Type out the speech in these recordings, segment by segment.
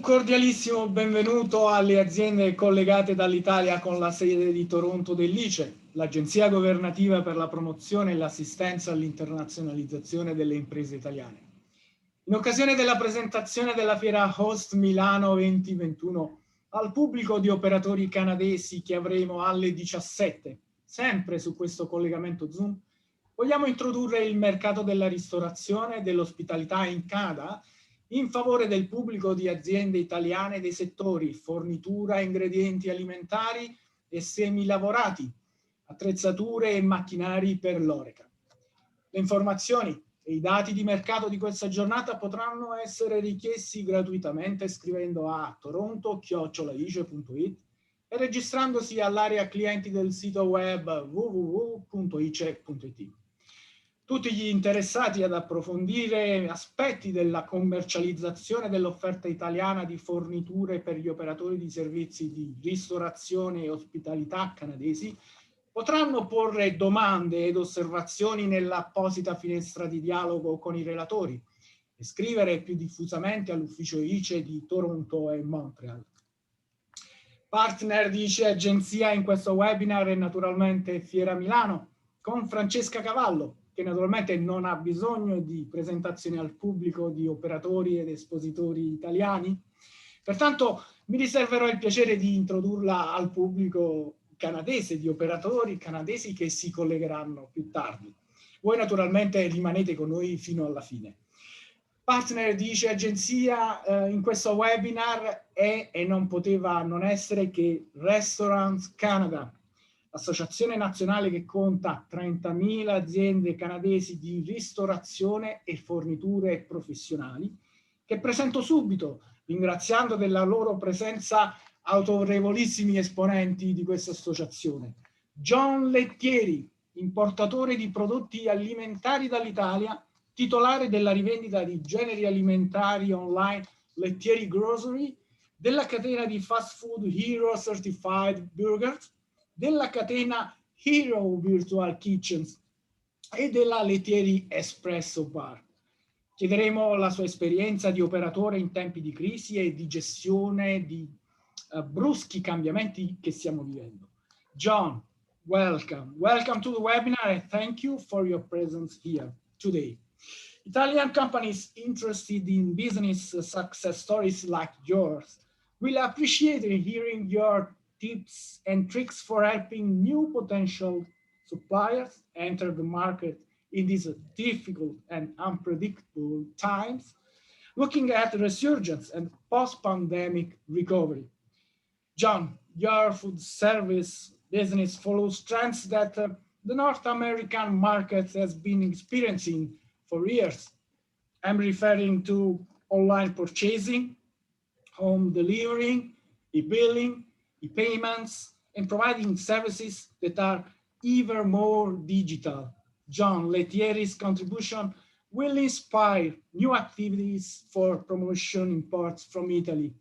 Cordialissimo benvenuto alle aziende collegate dall'Italia con la sede di Toronto dell'ICE, l'Agenzia Governativa per la Promozione e l'Assistenza all'Internazionalizzazione delle Imprese Italiane. In occasione della presentazione della Fiera Host Milano 2021 al pubblico di operatori canadesi che avremo alle 17, sempre su questo collegamento Zoom, vogliamo introdurre il mercato della ristorazione e dell'ospitalità in Canada in favore del pubblico di aziende italiane dei settori fornitura, ingredienti alimentari e semilavorati, attrezzature e macchinari per l'Ho.Re.Ca. Le informazioni e i dati di mercato di questa giornata potranno essere richiesti gratuitamente scrivendo a toronto@ice.it e registrandosi all'area clienti del sito web www.ice.it. Tutti gli interessati ad approfondire aspetti della commercializzazione dell'offerta italiana di forniture per gli operatori di servizi di ristorazione e ospitalità canadesi potranno porre domande ed osservazioni nell'apposita finestra di dialogo con i relatori e scrivere più diffusamente all'ufficio ICE di Toronto e Montreal. Partner di ICE Agenzia in questo webinar è naturalmente Fiera Milano con Francesca Cavallo, che naturalmente non ha bisogno di presentazioni al pubblico di operatori ed espositori italiani. Pertanto mi riserverò il piacere di introdurla al pubblico canadese, di operatori canadesi che si collegheranno più tardi. Voi naturalmente rimanete con noi fino alla fine. Partner di ICE Agenzia in questo webinar è e non poteva non essere che Restaurants Canada, l'associazione nazionale che conta 30.000 aziende canadesi di ristorazione e forniture professionali, che presento subito, ringraziando della loro presenza autorevolissimi esponenti di questa associazione. John Lettieri, importatore di prodotti alimentari dall'Italia, titolare della rivendita di generi alimentari online Lettieri Grocery, della catena di fast food Hero Certified Burgers, della catena Hero Virtual Kitchens e della Lettieri Espresso Bar. Chiederemo la sua esperienza di operatore in tempi di crisi e di gestione di bruschi cambiamenti che stiamo vivendo. John, welcome. Welcome to the webinar and thank you for your presence here today. Italian companies interested in business success stories like yours will appreciate hearing your tips and tricks for helping new potential suppliers enter the market in these difficult and unpredictable times, looking at resurgence and post-pandemic recovery. John, your food service business follows trends that the North American market has been experiencing for years. I'm referring to online purchasing, home delivering, e-billing, e-payments, and providing services that are even more digital. John Lettieri's contribution will inspire new activities for promotion imports from Italy.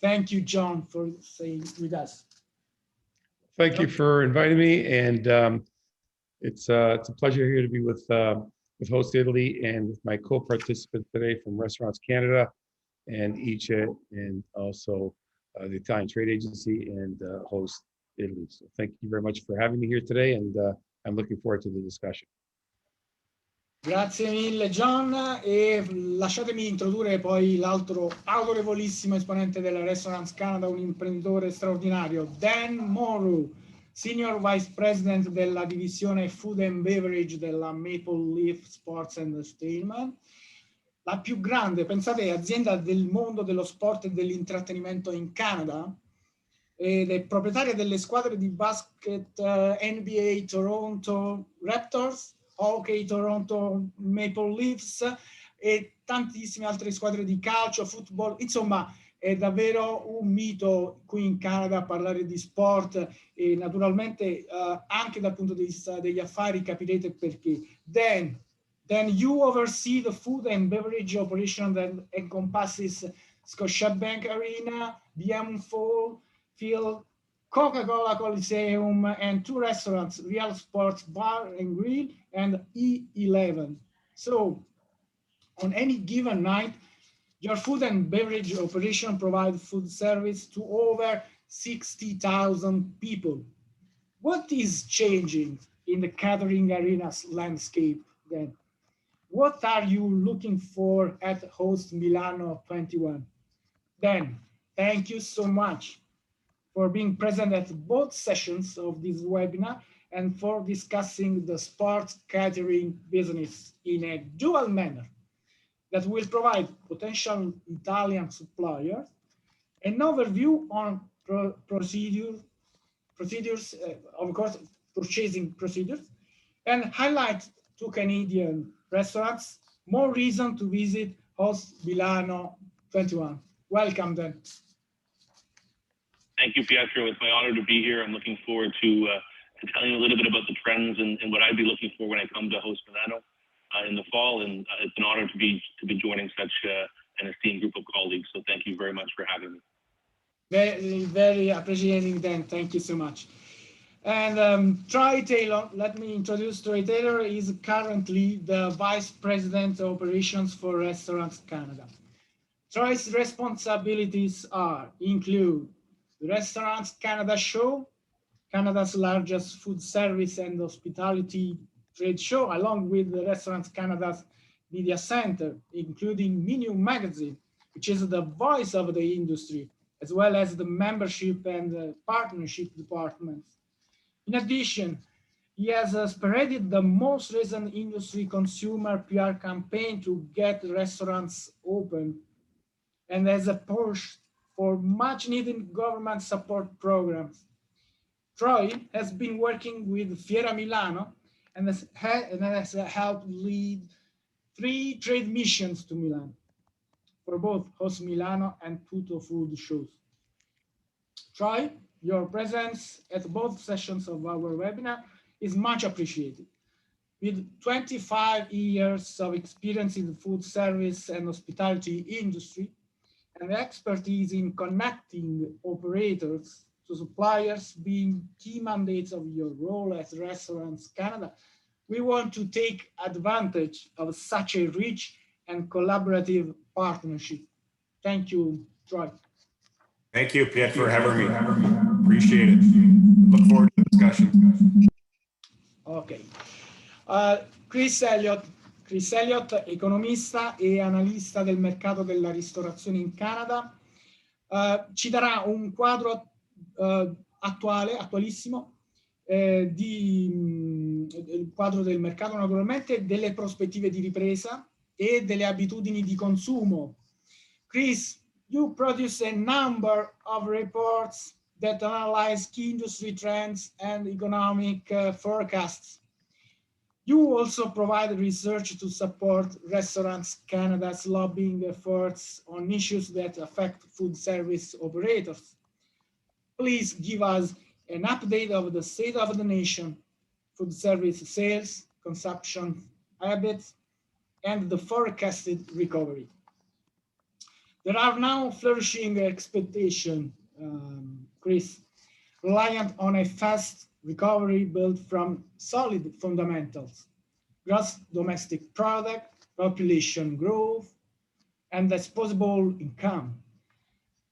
Thank you, John, for staying with us. Thank you for inviting me, and it's a pleasure here to be with Host Italy and with my co-participant today from Restaurants Canada and ICE, and also the Italian Trade Agency and Host Italy. So thank you very much for having me here today, and I'm looking forward to the discussion. Grazie mille John, e lasciatemi introdurre poi l'altro autorevolissimo esponente della Restaurants Canada, un imprenditore straordinario, Dan Morrow, Senior Vice President della divisione Food and Beverage della Maple Leaf Sports and Entertainment, la più grande, pensate, azienda del mondo dello sport e dell'intrattenimento in Canada, ed è proprietaria delle squadre di basket NBA Toronto Raptors, Hockey Toronto Maple Leafs e tantissime altre squadre di calcio, football. Insomma, è davvero un mito qui in Canada parlare di sport, e naturalmente anche dal punto di vista degli affari capirete perché. Dan, you oversee the food and beverage operation that encompasses Scotiabank Arena, BM Fall Field, Coca-Cola Coliseum, and 2 restaurants, Real Sports Bar and Grill and E11. So on any given night, Your food and beverage operation provides food service to over 60,000 people. What is changing in the catering arena's landscape then? What are you looking for at Host Milano 21? Then, thank you so much for being present at both sessions of this webinar and for discussing the sports catering business in a dual manner that will provide potential Italian suppliers an overview on procedures, of course, purchasing procedures, and highlight to Canadian restaurants more reason to visit Host Milano 21. Welcome then. Thank you, Pietro. It's my honor to be here. I'm looking forward to telling you a little bit about the trends and what I'd be looking for when I come to Host Milano in the fall. And it's an honor to be joining such an esteemed group of colleagues. So thank you very much for having me. Very, very appreciating then. Thank you so much. And Troy Taylor, let me introduce Troy Taylor, is currently the Vice President of Operations for Restaurants Canada. Troy's responsibilities include the Restaurants Canada Show, Canada's largest food service and hospitality trade show, along with the Restaurants Canada's media center, including Menu Magazine, which is the voice of the industry, as well as the membership and partnership departments. In addition, he has spearheaded the most recent industry consumer PR campaign to get restaurants open and has a push for much needed government support programs. Troy has been working with Fiera Milano and has helped lead 3 trade missions to Milan for both Host Milano and Tutto Food shows. Troy, your presence at both sessions of our webinar is much appreciated. With 25 years of experience in the food service and hospitality industry and expertise in connecting operators to suppliers being key mandates of your role at Restaurants Canada, we want to take advantage of such a rich and collaborative partnership. Thank you, Troy. Thank you, Pietro, for having me. Appreciate it. Look forward to the discussion. Ok. Chris Elliott, economista e analista del mercato della ristorazione in Canada, ci darà un quadro attualissimo il quadro del mercato, naturalmente, delle prospettive di ripresa e delle abitudini di consumo. Chris, you produce a number of reports that analyze key industry trends and economic forecasts. You also provide research to support Restaurants Canada's lobbying efforts on issues that affect food service operators. Please give us an update of the state of the nation, food service sales, consumption habits, and the forecasted recovery. There are now flourishing expectations, Chris, reliant on a fast recovery built from solid fundamentals, gross domestic product, population growth, and disposable income.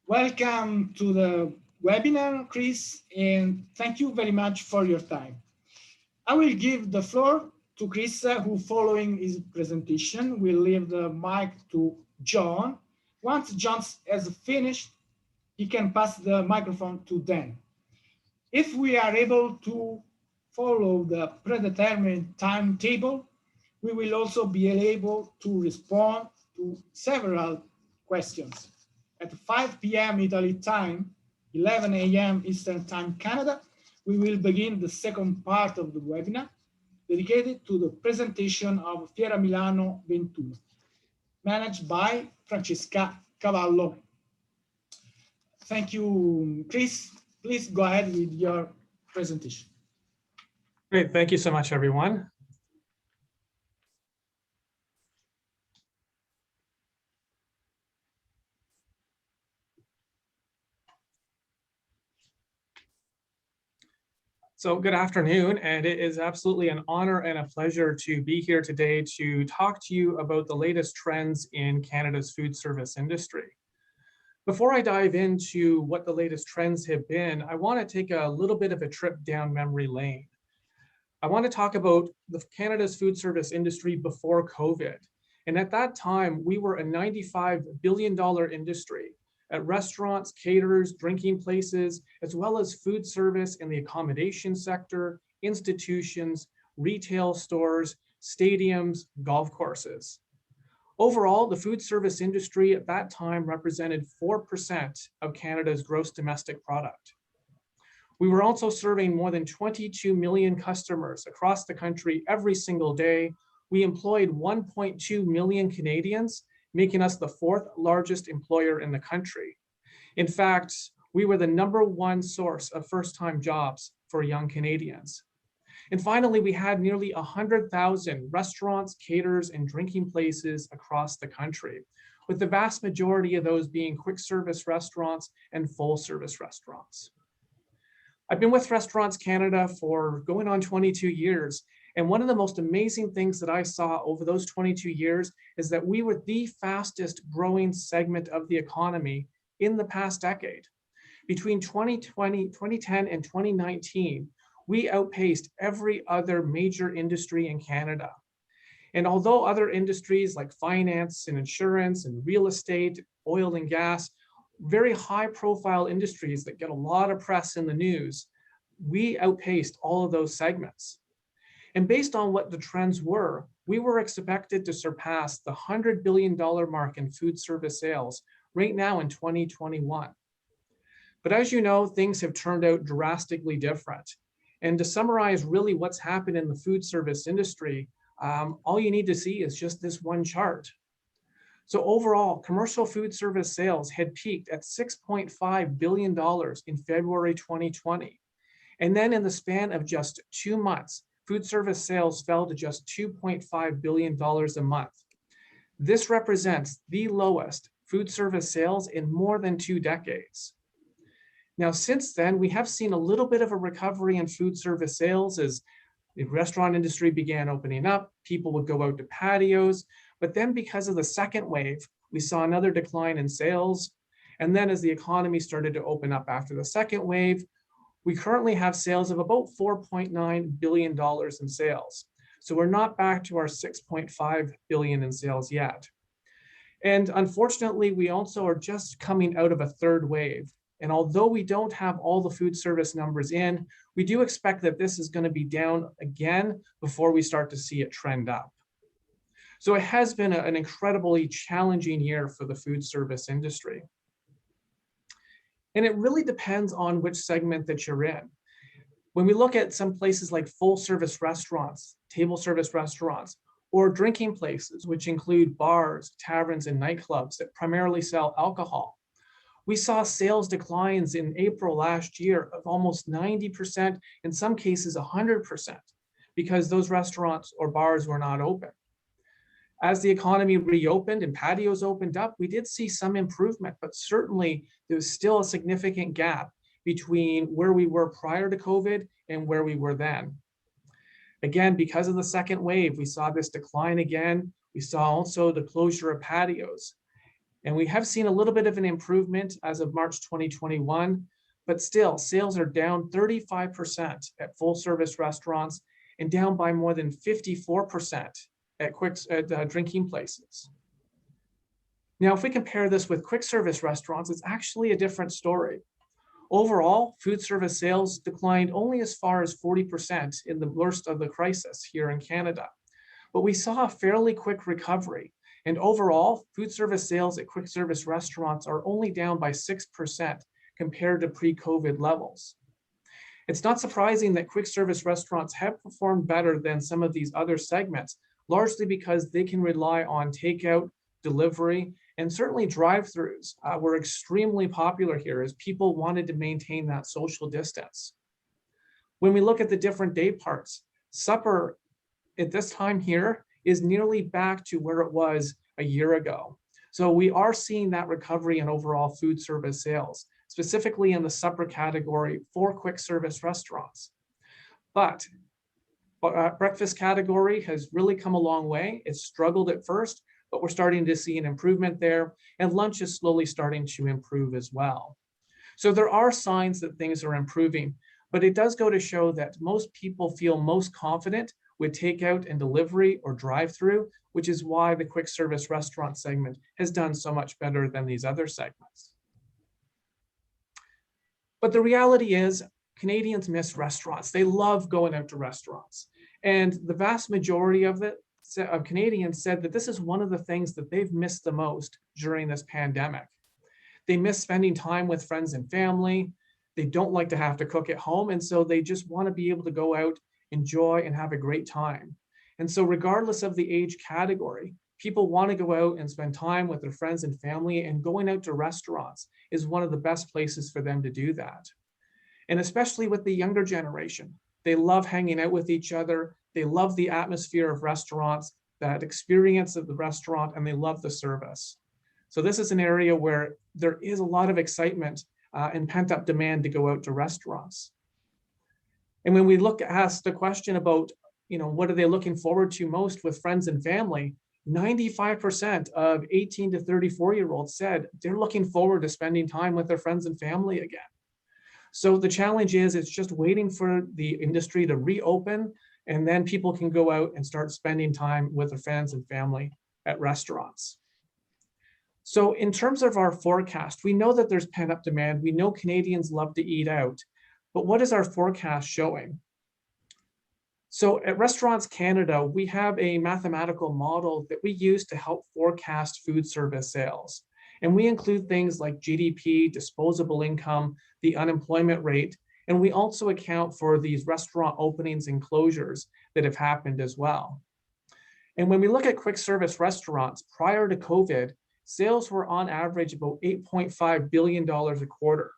Welcome to the webinar, Chris, and thank you very much for your time. I will give the floor to Chris, who following his presentation will leave the mic to John. Once John has finished, he can pass the microphone to Dan. If we are able to follow the predetermined timetable, we will also be able to respond to several questions. At 5 p.m. Italy time, 11 a.m. Eastern Time Canada, we will begin the second part of the webinar dedicated to the presentation of Fiera Milano 21, managed by Francesca Cavallo. Thank you, Chris. Please go ahead with your presentation. Great, thank you so much, everyone. So good afternoon, and it is absolutely an honor and a pleasure to be here today to talk to you about the latest trends in Canada's food service industry. Before I dive into what the latest trends have been, I want to take a little bit of a trip down memory lane. I want to talk about Canada's food service industry before COVID. And at that time, we were a $95 billion industry at restaurants, caterers, drinking places, as well as food service in the accommodation sector, institutions, retail stores, stadiums, golf courses. Overall, the food service industry at that time represented 4% of Canada's gross domestic product. We were also serving more than 22 million customers across the country every single day. We employed 1.2 million Canadians, making us the fourth largest employer in the country. In fact, we were the #1 source of first-time jobs for young Canadians. And finally, we had nearly 100,000 restaurants, caterers, and drinking places across the country, with the vast majority of those being quick service restaurants and full service restaurants. I've been with Restaurants Canada for going on 22 years. And one of the most amazing things that I saw over those 22 years is that we were the fastest growing segment of the economy in the past decade. Between 2010 and 2019, we outpaced every other major industry in Canada. And although other industries like finance and insurance and real estate, oil and gas, very high profile industries that get a lot of press in the news, we outpaced all of those segments. And based on what the trends were, we were expected to surpass the $100 billion mark in food service sales right now in 2021. But as you know, things have turned out drastically different. And to summarize really what's happened in the food service industry, all you need to see is just this one chart. So overall, commercial food service sales had peaked at $6.5 billion in February 2020. And then in the span of just 2 months, food service sales fell to just $2.5 billion a month. This represents the lowest food service sales in more than 2 decades. Now, since then, we have seen a little bit of a recovery in food service sales as the restaurant industry began opening up, people would go out to patios, but then because of the second wave, we saw another decline in sales. And then as the economy started to open up after the second wave, we currently have sales of about $4.9 billion in sales. So we're not back to our $6.5 billion in sales yet. And unfortunately, we also are just coming out of a third wave. And although we don't have all the food service numbers in, we do expect that this is going to be down again before we start to see it trend up. So it has been an incredibly challenging year for the food service industry. And it really depends on which segment that you're in. When we look at some places like full service restaurants, table service restaurants, or drinking places, which include bars, taverns, and nightclubs that primarily sell alcohol, we saw sales declines in April last year of almost 90%, in some cases 100%, because those restaurants or bars were not open. As the economy reopened and patios opened up, we did see some improvement, but certainly there was still a significant gap between where we were prior to COVID and where we were then. Again, because of the second wave, we saw this decline again. We saw also the closure of patios. And we have seen a little bit of an improvement as of March 2021, but still sales are down 35% at full service restaurants and down by more than 54% at drinking places. Now, if we compare this with quick service restaurants, it's actually a different story. Overall, food service sales declined only as far as 40% in the worst of the crisis here in Canada. But we saw a fairly quick recovery. And overall, food service sales at quick service restaurants are only down by 6% compared to pre-COVID levels. It's not surprising that quick service restaurants have performed better than some of these other segments, largely because they can rely on takeout, delivery, and certainly drive-throughs were extremely popular here as people wanted to maintain that social distance. When we look at the different day parts, supper at this time here is nearly back to where it was a year ago. So we are seeing that recovery in overall food service sales, specifically in the supper category for quick service restaurants. But breakfast category has really come a long way. It struggled at first, but we're starting to see an improvement there, and lunch is slowly starting to improve as well. So there are signs that things are improving, but it does go to show that most people feel most confident with takeout and delivery or drive-through, which is why the quick service restaurant segment has done so much better than these other segments. But the reality is Canadians miss restaurants. They love going out to restaurants. And the vast majority of Canadians said that this is one of the things that they've missed the most during this pandemic. They miss spending time with friends and family. They don't like to have to cook at home. And so they just want to be able to go out, enjoy, and have a great time. And so regardless of the age category, people want to go out and spend time with their friends and family, and going out to restaurants is one of the best places for them to do that. And especially with the younger generation, they love hanging out with each other. They love the atmosphere of restaurants, that experience of the restaurant, and they love the service. So this is an area where there is a lot of excitement and pent-up demand to go out to restaurants. And when we ask the question about, what are they looking forward to most with friends and family, 95% of 18 to 34-year-olds said they're looking forward to spending time with their friends and family again. So the challenge is, it's just waiting for the industry to reopen, and then people can go out and start spending time with their friends and family at restaurants. So in terms of our forecast, we know that there's pent-up demand. We know Canadians love to eat out, but what is our forecast showing? So at Restaurants Canada, we have a mathematical model that we use to help forecast food service sales. And we include things like GDP, disposable income, the unemployment rate, and we also account for these restaurant openings and closures that have happened as well. And when we look at quick service restaurants prior to COVID, sales were on average about $8.5 billion a quarter.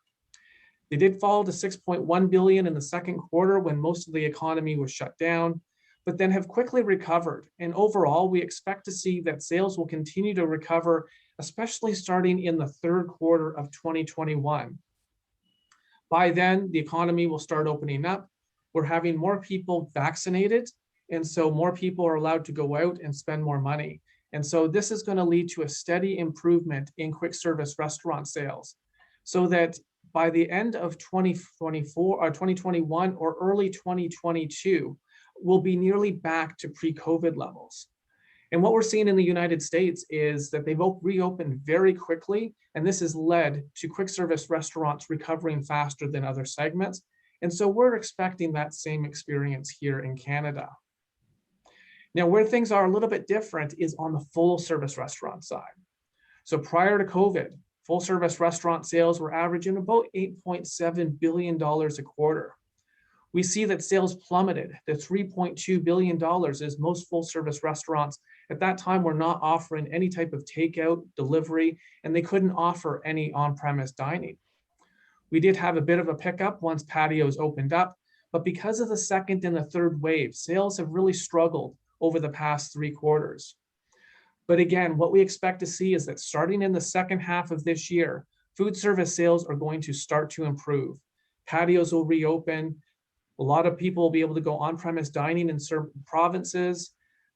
They did fall to $6.1 billion in the second quarter when most of the economy was shut down, but then have quickly recovered. And overall, we expect to see that sales will continue to recover, especially starting in the third quarter of 2021. By then, the economy will start opening up. We're having more people vaccinated, and so more people are allowed to go out and spend more money. And so this is going to lead to a steady improvement in quick service restaurant sales, so that by the end of 2024 or 2021 or early 2022, we'll be nearly back to pre-COVID levels. And what we're seeing in the United States is that they've reopened very quickly, and this has led to quick service restaurants recovering faster than other segments. And so we're expecting that same experience here in Canada. Now, where things are a little bit different is on the full service restaurant side. So prior to COVID, full service restaurant sales were averaging about $8.7 billion a quarter. We see that sales plummeted to $3.2 billion as most full service restaurants at that time were not offering any type of takeout, delivery, and they couldn't offer any on-premise dining. We did have a bit of a pickup once patios opened up, but because of the second and the third wave, sales have really struggled over the past 3 quarters. But again, what we expect to see is that starting in the second half of this year, food service sales are going to start to improve. Patios will reopen. A lot of people will be able to go on-premise dining in certain provinces.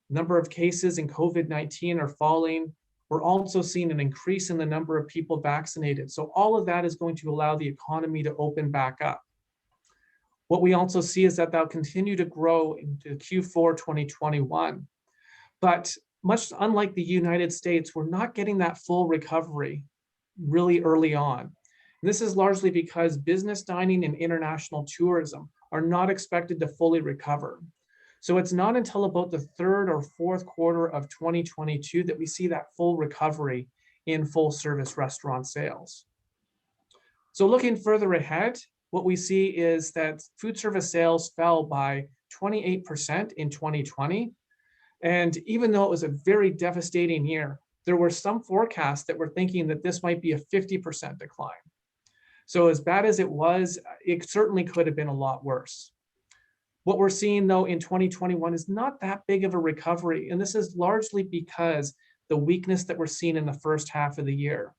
Number of cases in COVID-19 are falling. We're also seeing an increase in the number of people vaccinated. So all of that is going to allow the economy to open back up. What we also see is that they'll continue to grow into Q4 2021. But much unlike the United States, we're not getting that full recovery really early on. And this is largely because business dining and international tourism are not expected to fully recover. So it's not until about the third or fourth quarter of 2022 that we see that full recovery in full service restaurant sales. So looking further ahead, what we see is that food service sales fell by 28% in 2020. And even though it was a very devastating year, there were some forecasts that were thinking that this might be a 50% decline. So as bad as it was, it certainly could have been a lot worse. What we're seeing though in 2021 is not that big of a recovery. And this is largely because the weakness that we're seeing in the first half of the year.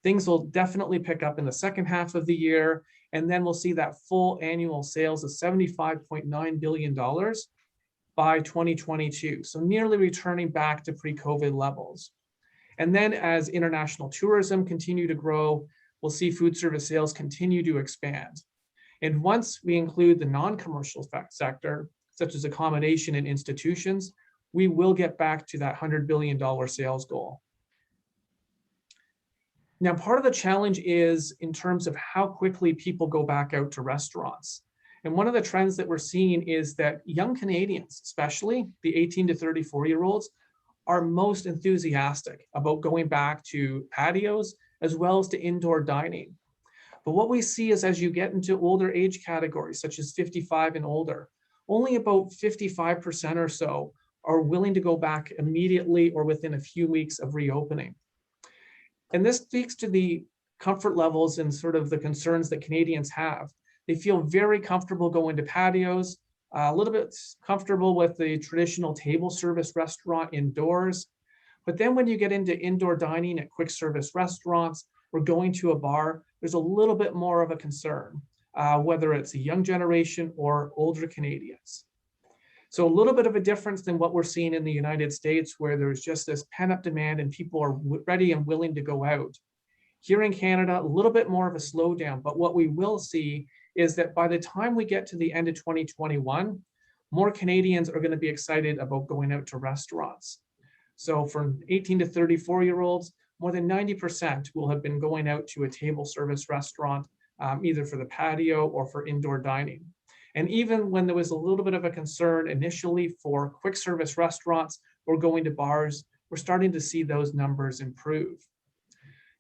Things will definitely pick up in the second half of the year, and then we'll see that full annual sales of $75.9 billion by 2022. So nearly returning back to pre-COVID levels. And then as international tourism continue to grow, we'll see food service sales continue to expand. And once we include the non-commercial sector, such as accommodation and institutions, we will get back to that $100 billion sales goal. Now, part of the challenge is in terms of how quickly people go back out to restaurants. And one of the trends that we're seeing is that young Canadians, especially the 18 to 34-year-olds, are most enthusiastic about going back to patios as well as to indoor dining. But what we see is as you get into older age categories, such as 55 and older, only about 55% or so are willing to go back immediately or within a few weeks of reopening. And this speaks to the comfort levels and sort of the concerns that Canadians have. They feel very comfortable going to patios, a little bit comfortable with the traditional table service restaurant indoors. But then when you get into indoor dining at quick service restaurants or going to a bar, there's a little bit more of a concern, whether it's a young generation or older Canadians. So a little bit of a difference than what we're seeing in the United States, where there's just this pent-up demand and people are ready and willing to go out. Here in Canada, a little bit more of a slowdown, but what we will see is that by the time we get to the end of 2021, more Canadians are going to be excited about going out to restaurants. So for 18 to 34-year-olds, more than 90% will have been going out to a table service restaurant, either for the patio or for indoor dining. And even when there was a little bit of a concern initially for quick service restaurants or going to bars, we're starting to see those numbers improve.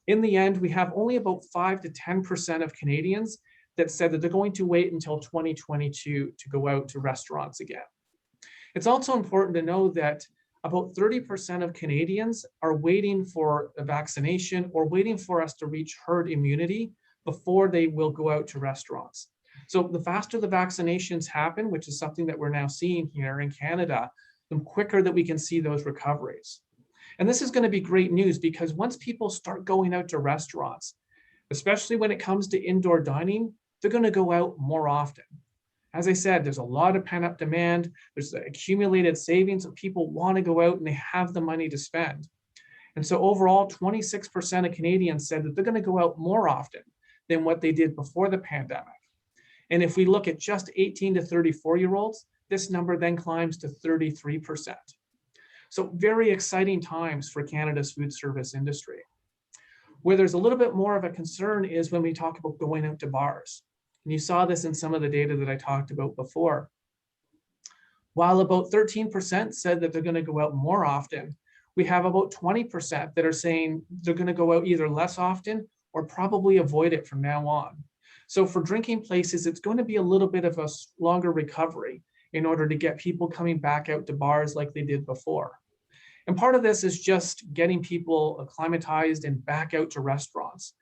In the end, we have only about 5 to 10% of Canadians that said that they're going to wait until 2022 to go out to restaurants again. It's also important to know that about 30% of Canadians are waiting for a vaccination or waiting for us to reach herd immunity before they will go out to restaurants. So the faster the vaccinations happen, which is something that we're now seeing here in Canada, the quicker that we can see those recoveries. And this is going to be great news because once people start going out to restaurants, especially when it comes to indoor dining, they're going to go out more often. As I said, there's a lot of pent-up demand. There's accumulated savings, and people want to go out and they have the money to spend. And so overall, 26% of Canadians said that they're going to go out more often than what they did before the pandemic. And if we look at just 18 to 34-year-olds, this number then climbs to 33%. So very exciting times for Canada's food service industry. Where there's a little bit more of a concern is when we talk about going out to bars. And you saw this in some of the data that I talked about before. While about 13% said that they're going to go out more often, we have about 20% that are saying they're going to go out either less often or probably avoid it from now on. So for drinking places, it's going to be a little bit of a longer recovery in order to get people coming back out to bars like they did before. And part of this is just getting people acclimatized and back out to restaurants.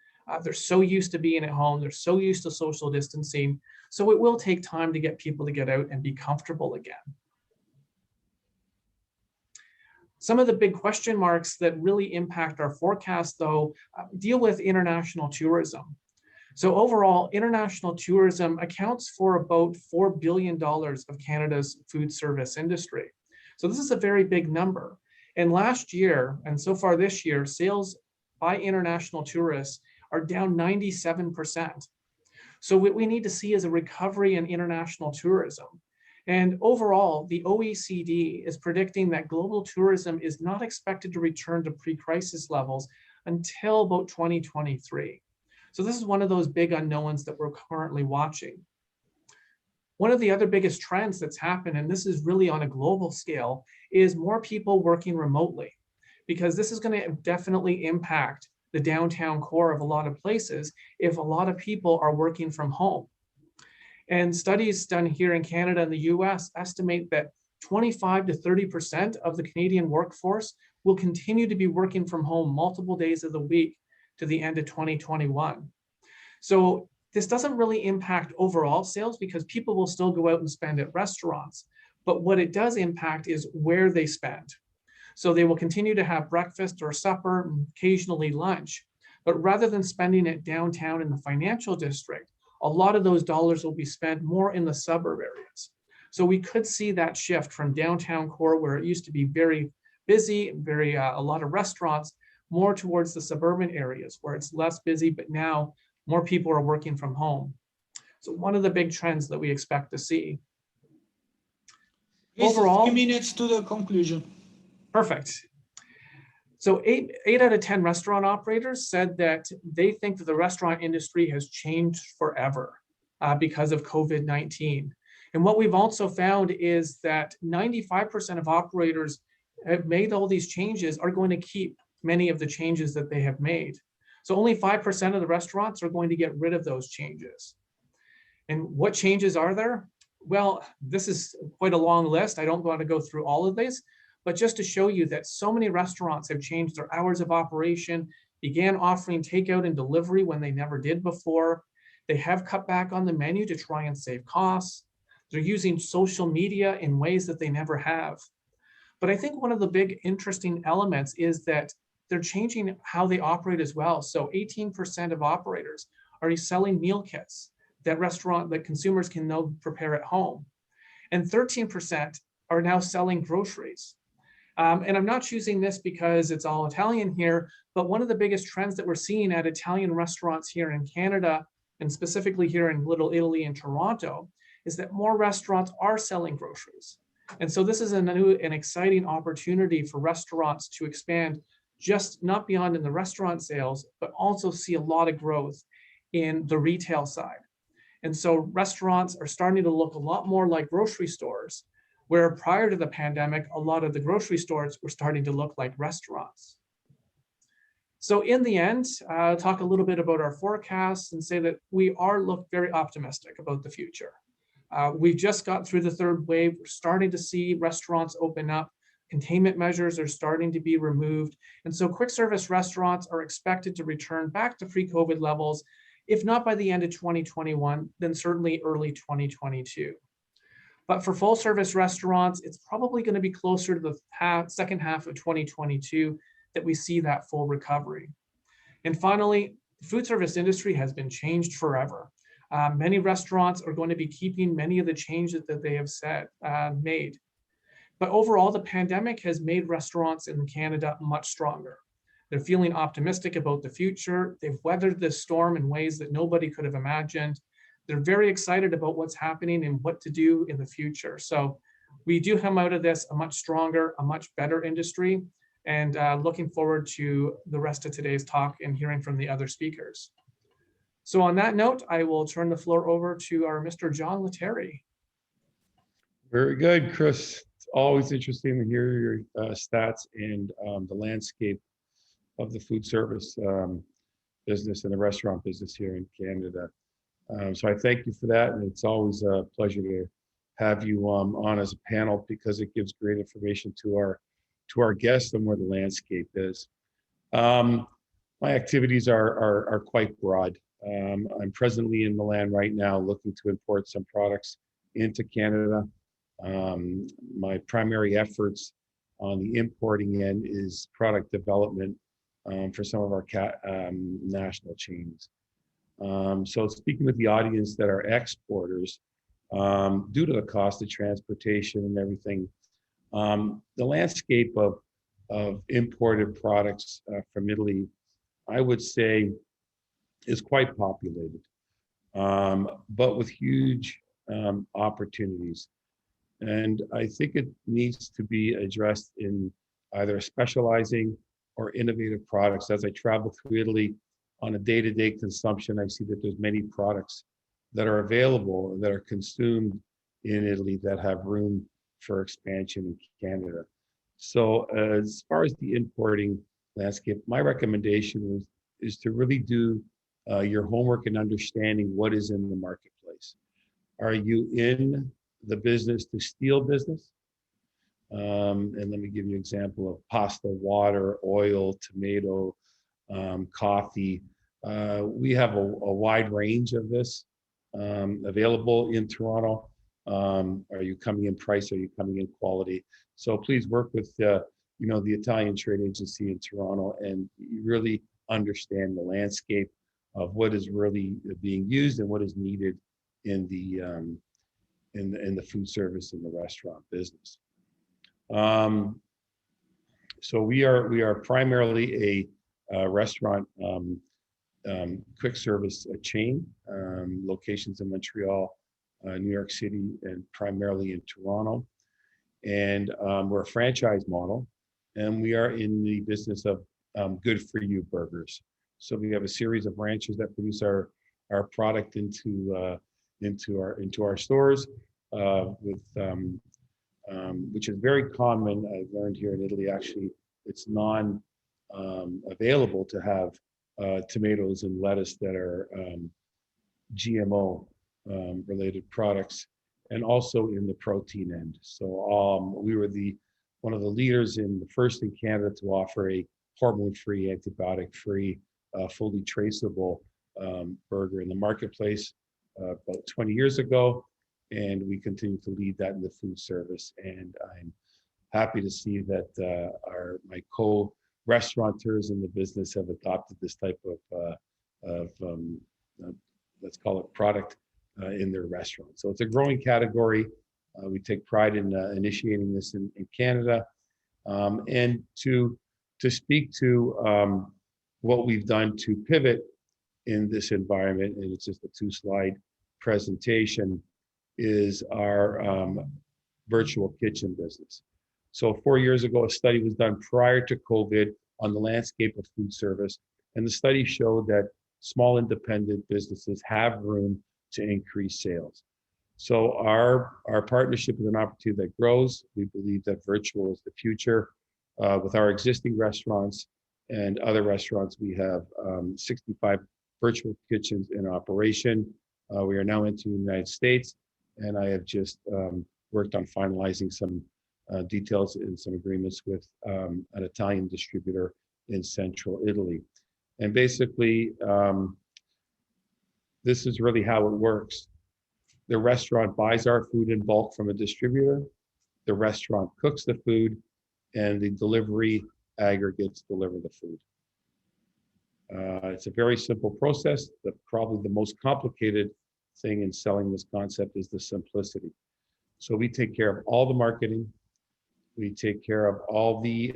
They're so used to being at home. They're so used to social distancing. So it will take time to get people to get out and be comfortable again. Some of the big question marks that really impact our forecast, though, deal with international tourism. So overall, international tourism accounts for about $4 billion of Canada's food service industry. So this is a very big number. And last year, and so far this year, sales by international tourists are down 97%. So what we need to see is a recovery in international tourism. And overall, the OECD is predicting that global tourism is not expected to return to pre-crisis levels until about 2023. So this is one of those big unknowns that we're currently watching. One of the other biggest trends that's happened, and this is really on a global scale, is more people working remotely, because this is going to definitely impact the downtown core of a lot of places if a lot of people are working from home. And studies done here in Canada and the US estimate that 25 to 30% of the Canadian workforce will continue to be working from home multiple days of the week to the end of 2021. So this doesn't really impact overall sales because people will still go out and spend at restaurants. But what it does impact is where they spend. So they will continue to have breakfast or supper, and occasionally lunch. But rather than spending it downtown in the financial district, a lot of those dollars will be spent more in the suburb areas. So we could see that shift from downtown core, where it used to be very busy, a lot of restaurants, more towards the suburban areas where it's less busy, but now more people are working from home. So one of the big trends that we expect to see. Overall, 3 minutes to the conclusion. Perfect. So eight out of 10 restaurant operators said that they think that the restaurant industry has changed forever because of COVID-19. And what we've also found is that 95% of operators have made all these changes are going to keep many of the changes that they have made. So only 5% of the restaurants are going to get rid of those changes. And what changes are there? Well, this is quite a long list. I don't want to go through all of these, but just to show you that so many restaurants have changed their hours of operation, began offering takeout and delivery when they never did before. They have cut back on the menu to try and save costs. They're using social media in ways that they never have. But I think one of the big interesting elements is that they're changing how they operate as well. So 18% of operators are selling meal kits that consumers can now prepare at home. And 13% are now selling groceries. And I'm not choosing this because it's all Italian here, but one of the biggest trends that we're seeing at Italian restaurants here in Canada, and specifically here in Little Italy and Toronto, is that more restaurants are selling groceries. And so this is a new and exciting opportunity for restaurants to expand, just not beyond in the restaurant sales, but also see a lot of growth in the retail side. And so restaurants are starting to look a lot more like grocery stores, where prior to the pandemic, a lot of the grocery stores were starting to look like restaurants. So in the end, I'll talk a little bit about our forecasts and say that we look very optimistic about the future. We've just got through the third wave. We're starting to see restaurants open up. Containment measures are starting to be removed. And so quick service restaurants are expected to return back to pre-COVID levels, if not by the end of 2021, then certainly early 2022. But for full service restaurants, it's probably going to be closer to the second half of 2022 that we see that full recovery. And finally, the food service industry has been changed forever. Many restaurants are going to be keeping many of the changes that they have made. But overall, the pandemic has made restaurants in Canada much stronger. They're feeling optimistic about the future. They've weathered this storm in ways that nobody could have imagined. They're very excited about what's happening and what to do in the future. So we do come out of this a much stronger, a much better industry, and looking forward to the rest of today's talk and hearing from the other speakers. So on that note, I will turn the floor over to our Mr. John Lettieri. Very good, Chris. It's always interesting to hear your stats and the landscape of the food service business and the restaurant business here in Canada. So I thank you for that, and it's always a pleasure to have you on as a panel, because it gives great information to our guests on where the landscape is. My activities are quite broad. I'm presently in Milan right now, looking to import some products into Canada. My primary efforts on the importing end is product development for some of our national chains. So speaking with the audience that are exporters, due to the cost of transportation and everything, the landscape of imported products from Italy, I would say, is quite populated, but with huge opportunities. And I think it needs to be addressed in either specializing or innovative products. As I travel through Italy on a day-to-day consumption, I see that there's many products that are available that are consumed in Italy that have room for expansion in Canada. So as far as the importing landscape, my recommendation is to really do your homework and understanding what is in the marketplace. Are you in the business to steal business? And let me give you an example of pasta, water, oil, tomato, coffee. We have a wide range of this available in Toronto. Are you coming in price? Are you coming in quality? So please work with the Italian Trade Agency in Toronto, and you really understand the landscape of what is really being used and what is needed in the food service and the restaurant business. So we are primarily a restaurant quick service chain, locations in Montreal, New York City, and primarily in Toronto. And we're a franchise model, and we are in the business of good for you burgers. So we have a series of ranchers that produce our product into our stores, which is very common. I've learned here in Italy, actually, it's available to have tomatoes and lettuce that are GMO related products, and also in the protein end. So we were one of the leaders the first in Canada to offer a hormone-free, antibiotic-free, fully traceable burger in the marketplace about 20 years ago, and we continue to lead that in the food service. And I'm happy to see that my co-restaurateurs in the business have adopted this type of let's call it product in their restaurant. So it's a growing category. We take pride in initiating this in Canada, and to speak to what we've done to pivot in this environment, and it's just a 2-slide presentation, is our virtual kitchen business. So 4 years ago, a study was done prior to COVID on the landscape of food service, and the study showed that small independent businesses have room to increase sales. So our partnership is an opportunity that grows. We believe that virtual is the future. With our existing restaurants and other restaurants, we have 65 virtual kitchens in operation. We are now into the United States, and I have just worked on finalizing some details and some agreements with an Italian distributor in central Italy. And basically, this is really how it works. The restaurant buys our food in bulk from a distributor. The restaurant cooks the food, and the delivery aggregates deliver the food. It's a very simple process. Probably the most complicated thing in selling this concept is the simplicity. So we take care of all the marketing. We take care of all the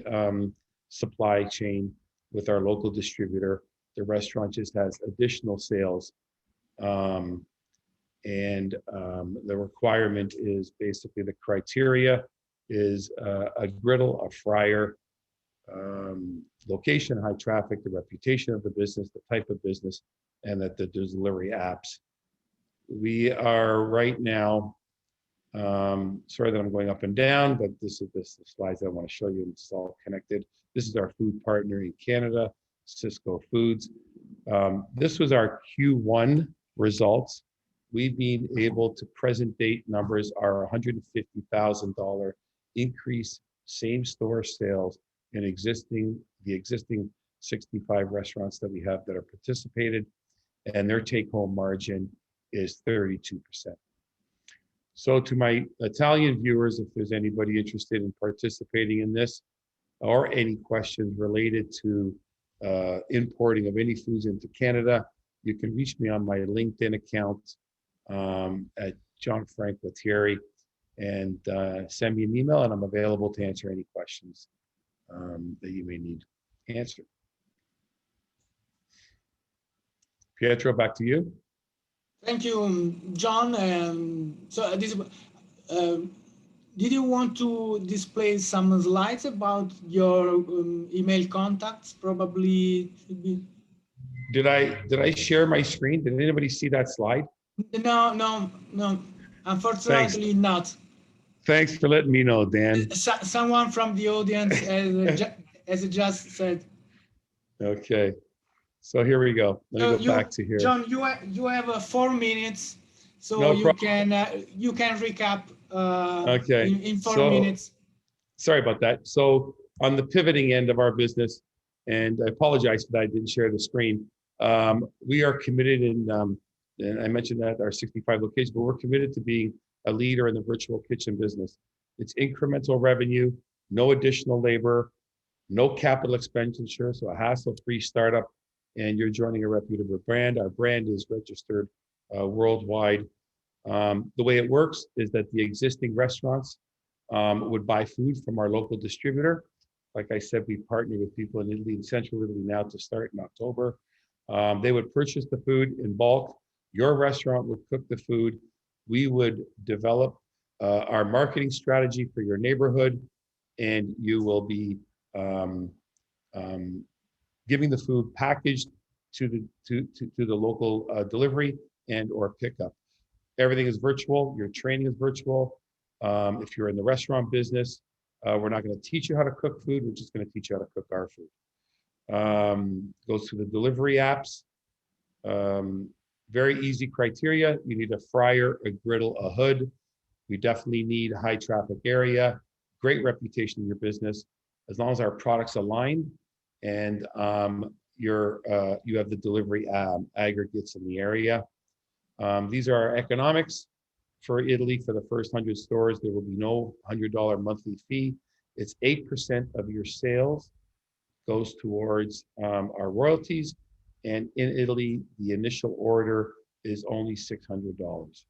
supply chain with our local distributor. The restaurant just has additional sales. The requirement is basically, the criteria is a griddle, a fryer, location, high traffic, the reputation of the business, the type of business, and that the delivery apps. We are right now, sorry that I'm going up and down, but this is the slides I want to show you. It's all connected. This is our food partner in Canada, Cisco Foods. This was our Q1 results. We've been able to present date numbers are $150,000 increase same store sales in the existing 65 restaurants that we have that are participated, and their take home margin is 32%. So to my Italian viewers, if there's anybody interested in participating in this, or any questions related to importing of any foods into Canada, you can reach me on my LinkedIn account at John Frank Lettieri, and send me an email, and I'm available to answer any questions that you may need answered. Pietro, back to you. Thank you, John. So did you want to display some slides about your email contacts? Probably should be. Did I share my screen? Did anybody see that slide? No. Unfortunately, not. Thanks for letting me know, Dan. Someone from the audience has just said. Okay, so here we go. Let me go back to here. John, you have 4 minutes, so no you can recap okay. in 4 minutes. Sorry about that. So on the pivoting end of our business, and I apologize that I didn't share the screen. We are committed and I mentioned that our 65 locations, but we're committed to being a leader in the virtual kitchen business. It's incremental revenue, no additional labor, no capital expenditure, so a hassle-free startup and you're joining a reputable brand. Our brand is registered worldwide. The way it works is that the existing restaurants would buy food from our local distributor. Like I said, we partner with people in Italy and Central Italy now to start in October. They would purchase the food in bulk. Your restaurant would cook the food. We would develop our marketing strategy for your neighborhood, and you will be giving the food packaged to the local delivery and or pickup. Everything is virtual. Your training is virtual. If you're in the restaurant business, we're not going to teach you how to cook food. We're just going to teach you how to cook our food. Goes through the delivery apps. Very easy criteria. You need a fryer, a griddle, a hood. We definitely need a high traffic area, great reputation in your business. As long as our products align and you have the delivery aggregates in the area. These are our economics for Italy. For the first 100 stores, there will be no $100 monthly fee. It's 8% of your sales goes towards our royalties. And in Italy, the initial order is only $600.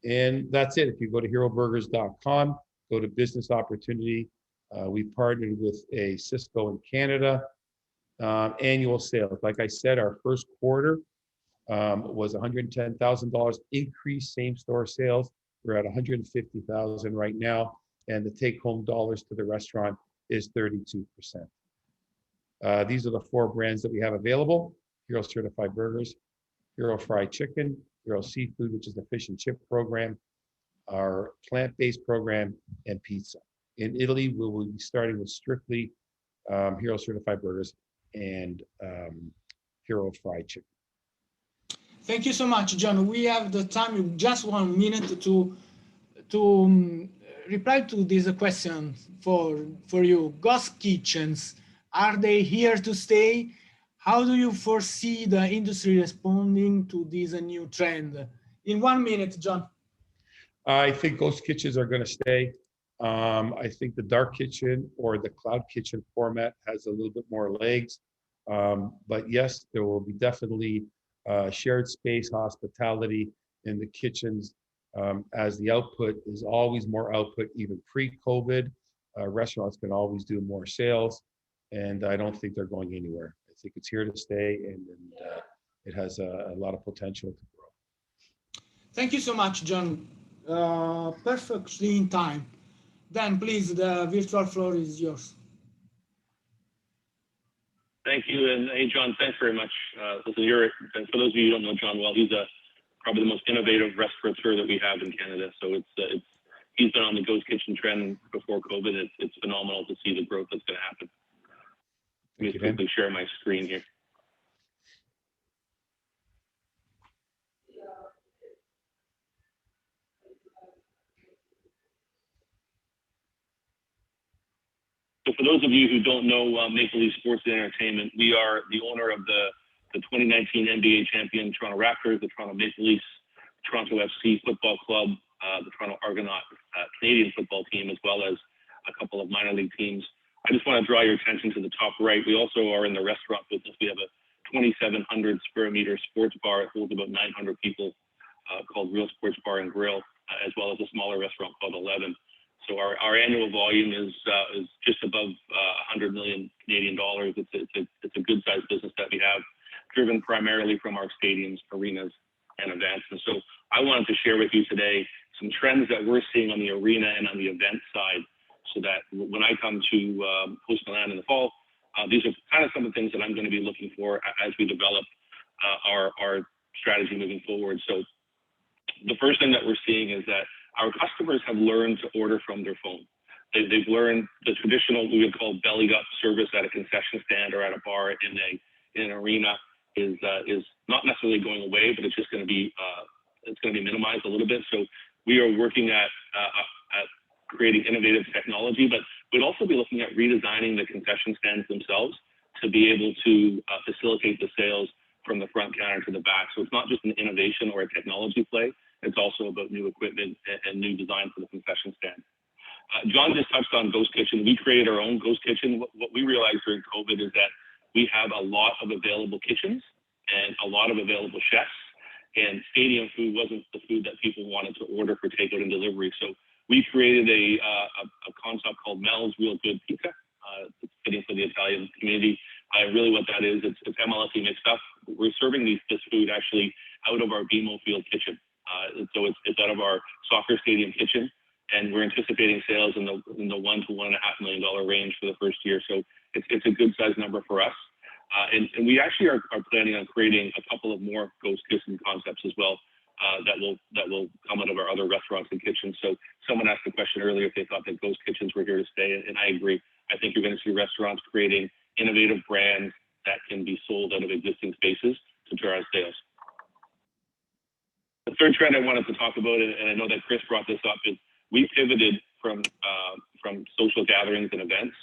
And that's it. If you go to heroburgers.com, go to business opportunity. We partnered with a Cisco in Canada. Annual sales. Like I said, our first quarter was $110,000 increase same store sales. We're at $150,000 right now. And the take home dollars to the restaurant is 32%. These are the 4 brands that we have available: Hero Certified Burgers, Hero Fried Chicken, Hero Seafood, which is the fish and chip program, our plant-based program, and pizza. In Italy, we will be starting with strictly Hero Certified Burgers and Hero Fried Chicken. Thank you so much, John. We have the time, just 1 minute to reply to this question for you. Ghost kitchens, are they here to stay? How do you foresee the industry responding to this new trend? In 1 minute, John. I think ghost kitchens are going to stay. I think the dark kitchen or the cloud kitchen format has a little bit more legs. But yes, there will be definitely shared space hospitality in the kitchens as the output is always more output. Even pre-COVID, restaurants can always do more sales, and I don't think they're going anywhere. I think it's here to stay, and it has a lot of potential to grow. Thank you so much, John. Perfectly in time. Dan, please, the virtual floor is yours. Thank you, and hey, John, thanks very much. Listen, and for those of you who don't know John well, he's probably the most innovative restaurateur that we have in Canada. So he's been on the ghost kitchen trend before COVID. It's phenomenal to see the growth that's going to happen. Let me quickly share my screen here. So for those of you who don't know Maple Leaf Sports and Entertainment, we are the owner of the 2019 NBA champion Toronto Raptors, the Toronto Maple Leafs, Toronto FC Football Club, the Toronto Argonaut Canadian football team, as well as a couple of minor league teams. I just want to draw your attention to the top right. We also are in the restaurant business. We have a 2,700 square meter sports bar. It holds about 900 people called Real Sports Bar and Grill, as well as a smaller restaurant called 11. So our annual volume is just above 100 million Canadian dollars. It's a good sized business that we have, driven primarily from our stadiums, arenas, and events. And so I wanted to share with you today some trends that we're seeing on the arena and on the event side, so that when I come to host Milano in the fall, these are kind of some of the things that I'm going to be looking for as we develop our strategy moving forward. So the first thing that we're seeing is that our customers have learned to order from their phone. They've learned the traditional, we would call belly gut service at a concession stand or at a bar in an arena is not necessarily going away, but it's just going to be minimized a little bit. So we are working at creating innovative technology, but we'd also be looking at redesigning the concession stands themselves to be able to facilitate the sales from the front counter to the back. So it's not just an innovation or a technology play. It's also about new equipment and new design for the concession stand. John just touched on ghost kitchen. We created our own ghost kitchen. What we realized during COVID is that we have a lot of available kitchens and a lot of available chefs, and stadium food wasn't the food that people wanted to order for takeout and delivery. So we created a concept called Mel's Real Good Pizza. It's fitting for the Italian community. Really what that is, it's MLSE mixed up. We're serving this food actually out of our BMO Field kitchen. So it's out of our soccer stadium kitchen, and we're anticipating sales in the $1 to $1.5 million range for the first year. So it's a good size number for us. And we actually are planning on creating a couple of more ghost kitchen concepts as well that will come out of our other restaurants and kitchens. So someone asked the question earlier if they thought that ghost kitchens were here to stay, and I agree. I think you're going to see restaurants creating innovative brands that can be sold out of existing spaces to drive sales. The third trend I wanted to talk about, and I know that Chris brought this up, is we pivoted from social gatherings and events.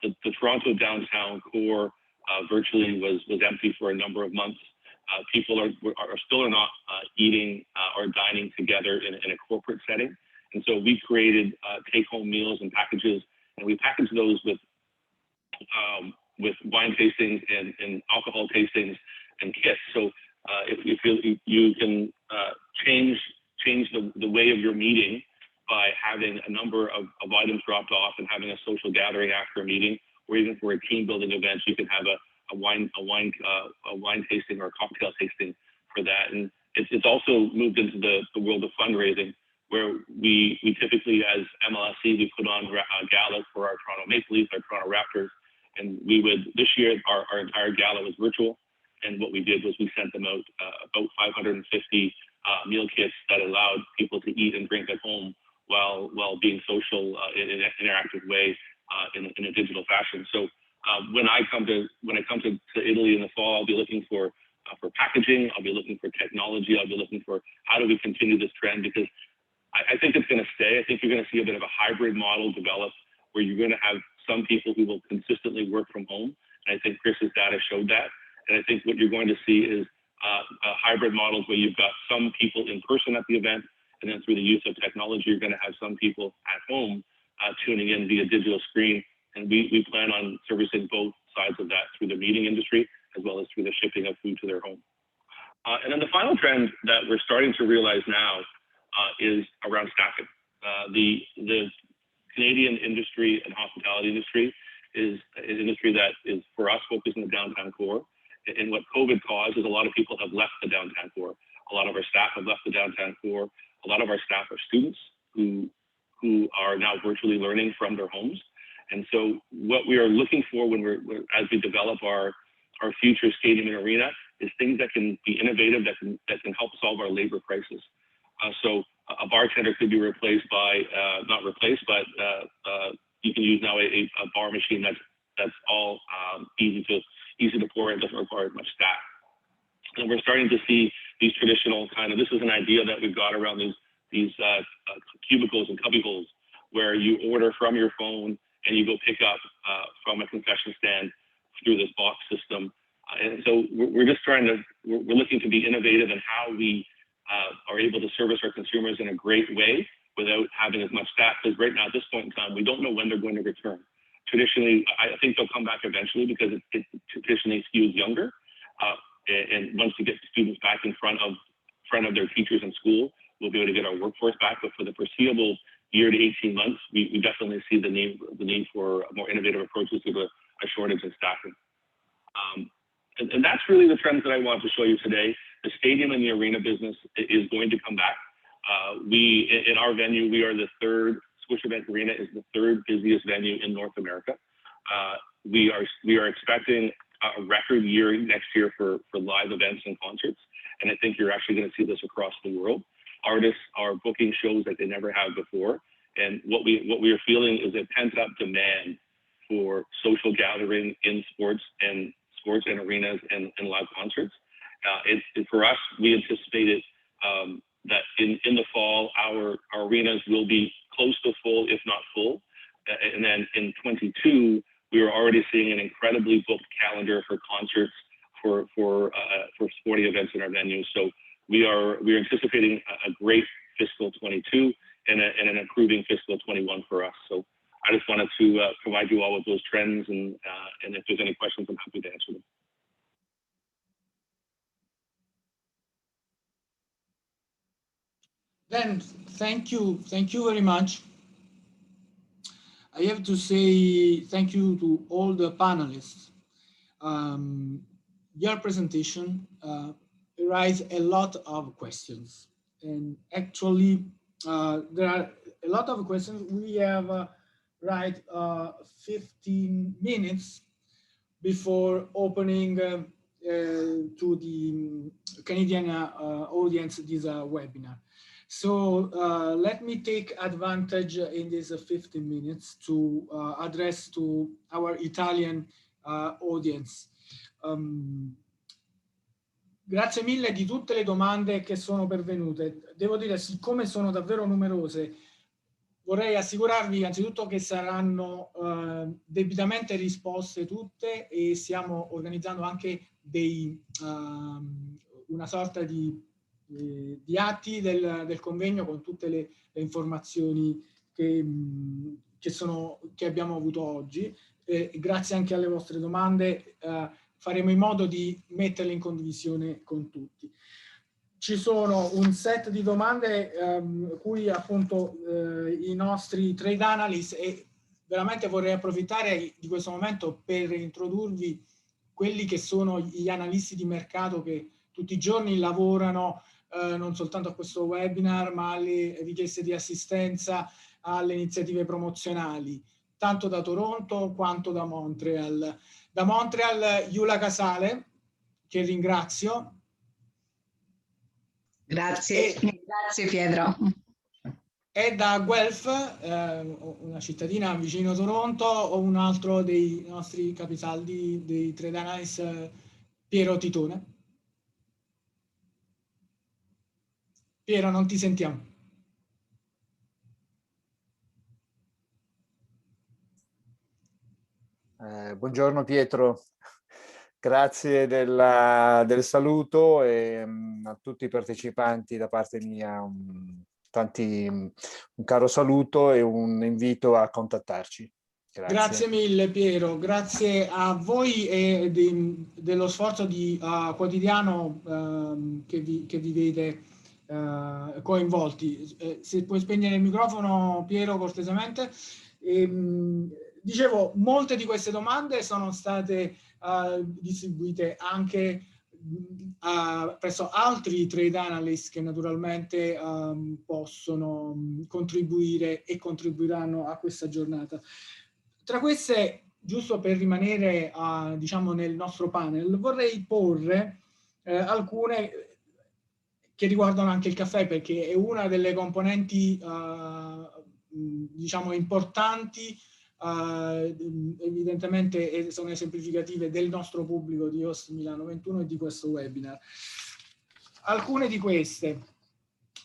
The Toronto downtown core virtually was empty for a number of months. People are still not eating or dining together in a corporate setting. And so we created take-home meals and packages, and we packaged those with wine tastings and alcohol tastings and kits. So if you can change the way of your meeting by having a number of items dropped off and having a social gathering after a meeting, or even for a team building event, you can have a wine tasting or a cocktail tasting for that. And it's also moved into the world of fundraising, where we typically, as MLSE, we put on galas for our Toronto Maple Leafs, our Toronto Raptors, and this year our entire gala was virtual. And what we did was we sent them out about 550 meal kits that allowed people to eat and drink at home while being social in an interactive way in a digital fashion. So when I come to Italy in the fall, I'll be looking for packaging. I'll be looking for technology. I'll be looking for how do we continue this trend, because I think it's going to stay. I think you're going to see a bit of a hybrid model develop where you're going to have some people who will consistently work from home. And I think Chris's data showed that. And I think what you're going to see is hybrid models where you've got some people in person at the event, and then through the use of technology, you're going to have some people at home tuning in via digital screen. And we plan on servicing both sides of that through the meeting industry as well as through the shipping of food to their home. And then the final trend that we're starting to realize now is around staffing. The Canadian industry and hospitality industry is an industry that is, for us, focused on the downtown core. And what COVID caused is a lot of people have left the downtown core. A lot of our staff have left the downtown core. A lot of our staff are students who are now virtually learning from their homes. And so what we are looking for as we develop our future stadium and arena is things that can be innovative, that can help solve our labor crisis. So a bartender could be replaced by, not replaced, but you can use now a bar machine that's all easy to pour and doesn't require much staff. And we're starting to see these traditional this is an idea that we've got around these cubicles and cubbyholes where you order from your phone and you go pick up from a concession stand through this box system. And so we're looking to be innovative in how we are able to service our consumers in a great way without having as much staff. Because right now, at this point in time, we don't know when they're going to return. Traditionally, I think they'll come back eventually because it traditionally skews younger. And once we get students back in front of their teachers in school, we'll be able to get our workforce back. But for the foreseeable year to 18 months, we definitely see the need for more innovative approaches to a shortage in staffing. And that's really the trends that I wanted to show you today. The stadium and the arena business is going to come back. In our venue, we are the third. Scotiabank Arena is the third busiest venue in North America. We are expecting a record year next year for live events and concerts, and I think you're actually going to see this across the world. Artists are booking shows that they never have before, and what we are feeling is a pent-up demand for social gathering in sports and arenas and live concerts. For us, we anticipated that in the fall, our arenas will be close to full, if not full. And then in 22, we were already seeing an incredibly booked calendar for concerts, for sporting events in our venues. So we're anticipating a great fiscal 22 and an improving fiscal 21 for us. So I just wanted to provide you all with those trends, and if there's any questions, I'm happy to answer them. Then, thank you very much. I have to say thank you to all the panelists. Your presentation raised a lot of questions, and actually there are a lot of questions. We have 15 minutes before opening to the Canadian audience this webinar. So let me take advantage in these 15 minutes to address to our Italian audience. Grazie mille di tutte le domande che sono pervenute. Devo dire, siccome sono davvero numerose, vorrei assicurarvi anzitutto che saranno debitamente risposte tutte, e stiamo organizzando anche una sorta di atti del convegno con tutte le informazioni che abbiamo avuto oggi. Grazie anche alle vostre domande, faremo in modo di metterle in condivisione con tutti. Ci sono un set di domande cui appunto i nostri trade analyst, e veramente vorrei approfittare di questo momento per introdurvi quelli che sono gli analisti di mercato che tutti i giorni lavorano non soltanto a questo webinar, ma alle richieste di assistenza, alle iniziative promozionali, tanto da Toronto quanto da Montreal. Da Montreal, Giulia Casale, che ringrazio. Grazie, grazie Pietro. E da Guelph, una cittadina vicino Toronto, o un altro dei nostri capisaldi dei trade analyst, Piero Titone. Piero, non ti sentiamo. Buongiorno Pietro, grazie del saluto, e a tutti i partecipanti da parte mia un caro saluto e un invito a contattarci. Grazie. Grazie mille Piero, grazie a voi e dello sforzo quotidiano che vi vede coinvolti. Se puoi spegnere il microfono, Piero, cortesemente. Dicevo, molte di queste domande sono state distribuite anche presso altri trade analyst che naturalmente possono contribuire e contribuiranno a questa giornata. Tra queste, giusto per rimanere diciamo nel nostro panel, vorrei porre alcune che riguardano anche il caffè, perché è una delle componenti diciamo importanti, evidentemente sono esemplificative del nostro pubblico di Host Milano 21 e di questo webinar. Alcune di queste: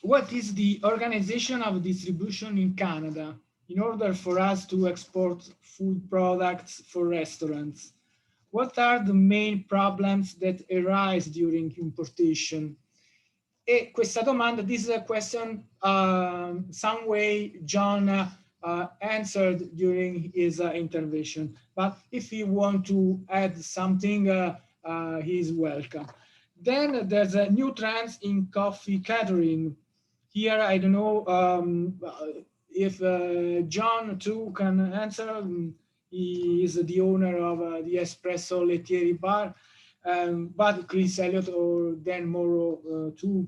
what is the organization of distribution in Canada in order for us to export food products for restaurants? What are the main problems that arise during importation? E questa domanda, this is a question some way John answered during his intervention, but if you want to add something, he is welcome. Then there's a new trends in coffee catering. Here, I don't know if John too can answer. He is the owner of the Espresso Lettieri bar, but Chris Elliott or Dan Morrow too.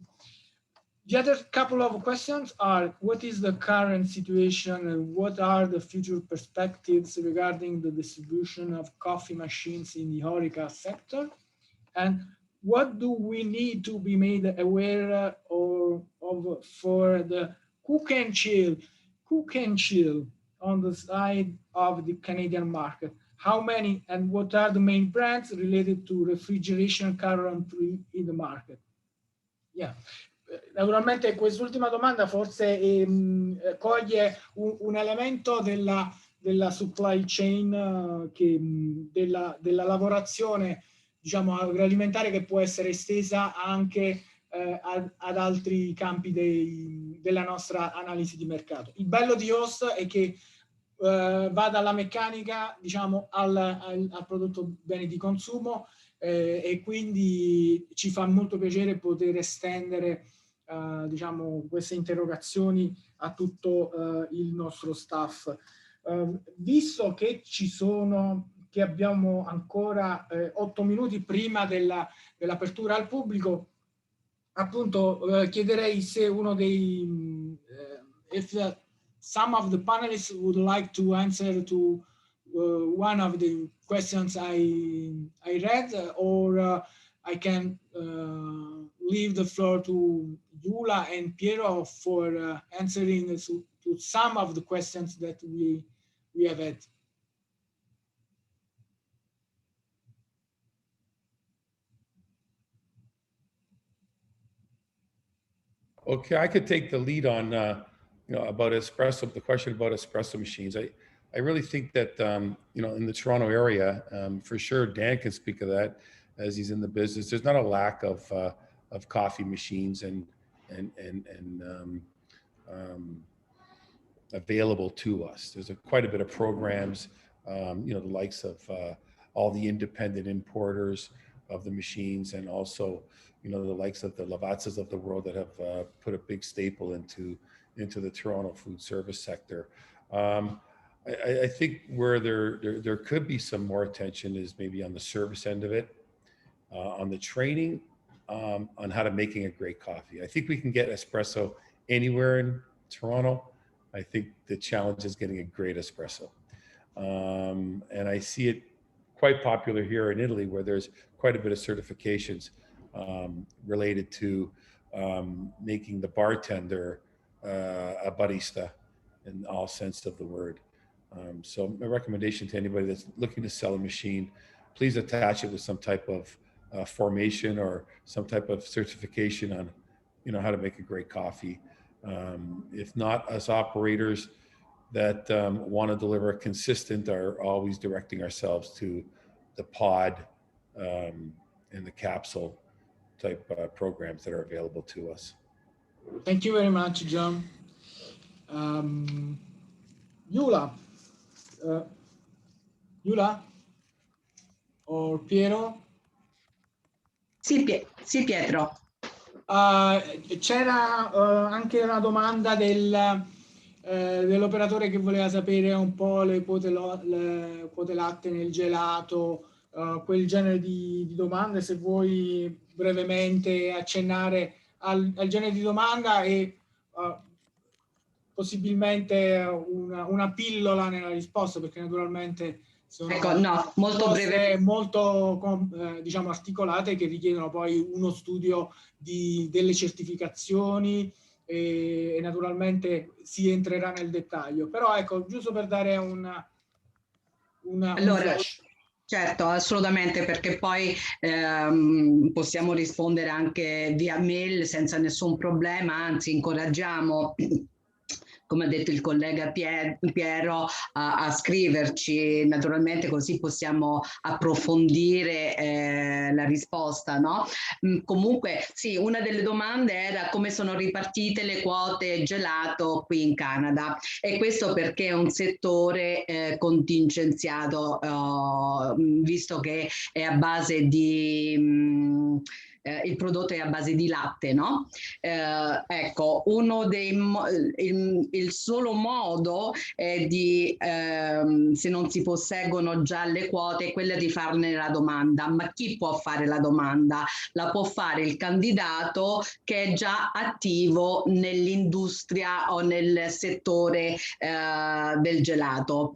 The other couple of questions are: what is the current situation and what are the future perspectives regarding the distribution of coffee machines in the Ho.Re.Ca sector? And what do we need to be made aware of for the cook and chill on the side of the Canadian market? How many and what are the main brands related to refrigeration currently in the market? Yeah. Naturalmente quest'ultima domanda forse coglie un elemento della supply chain, della lavorazione, diciamo, agroalimentare, che può essere estesa anche ad altri campi della nostra analisi di mercato. Il bello di Host è che va dalla meccanica, diciamo, al prodotto beni di consumo, e quindi ci fa molto piacere poter estendere diciamo, queste interrogazioni a tutto il nostro staff. Visto che che abbiamo ancora 8 minuti prima dell'apertura al pubblico, appunto chiederei se uno dei some of the panelists would like to answer to one of the questions I read, or I can leave the floor to Gyula and Pietro for answering to some of the questions that we have had. Okay, I could take the lead on, you know, about espresso, the question about espresso machines. I really think that, you know, in the Toronto area, for sure, Dan can speak of that as he's in the business. There's not a lack of coffee machines and available to us. There's quite a bit of programs, you know, the likes of all the independent importers of the machines, and also, you know, the likes of the Lavazzas of the world that have put a big staple into the Toronto food service sector. I think where there could be some more attention is maybe on the service end of it, on the training, on how to making a great coffee. I think we can get espresso anywhere in Toronto. I think the challenge is getting a great espresso. And I see it quite popular here in Italy, where there's quite a bit of certifications related to making the bartender a barista in all sense of the word. So my recommendation to anybody that's looking to sell a machine, please attach it with some type of formation or some type of certification on, you know, how to make a great coffee. If not, us operators that want to deliver consistent are always directing ourselves to the pod and the capsule type programs that are available to us. Thank you very much, John. Gyula, Gyula or Piero? Sì, Pietro. C'era anche una domanda dell'operatore che voleva sapere un po' le quote latte nel gelato, quel genere di domande. Se vuoi brevemente accennare al genere di domanda e possibilmente una pillola nella risposta, perché naturalmente sono molto breve, molto diciamo articolate, che richiedono poi uno studio delle certificazioni e naturalmente si entrerà nel dettaglio. Però ecco, giusto per dare un flash. Certo, assolutamente, perché poi possiamo rispondere anche via mail senza nessun problema, anzi incoraggiamo, come ha detto il collega Piero, a scriverci, naturalmente, così possiamo approfondire la risposta, no? Comunque sì, una delle domande era come sono ripartite le quote gelato qui in Canada, e questo perché è un settore contingenziato, visto che è a base di il prodotto è a base di latte, no? Ecco, il solo modo di, se non si posseggono già le quote, è quella di farne la domanda. Ma chi può fare la domanda? La può fare il candidato che è già attivo nell'industria o nel settore del gelato.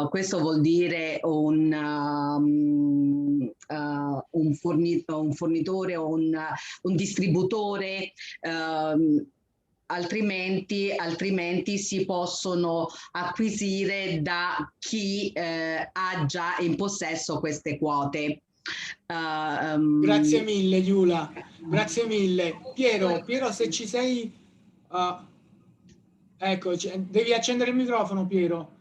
Questo vuol dire un fornitore o un distributore, altrimenti si possono acquisire da chi ha già in possesso queste quote. Grazie mille Gyula, grazie mille. Piero, se ci sei, ecco, devi accendere il microfono, Piero.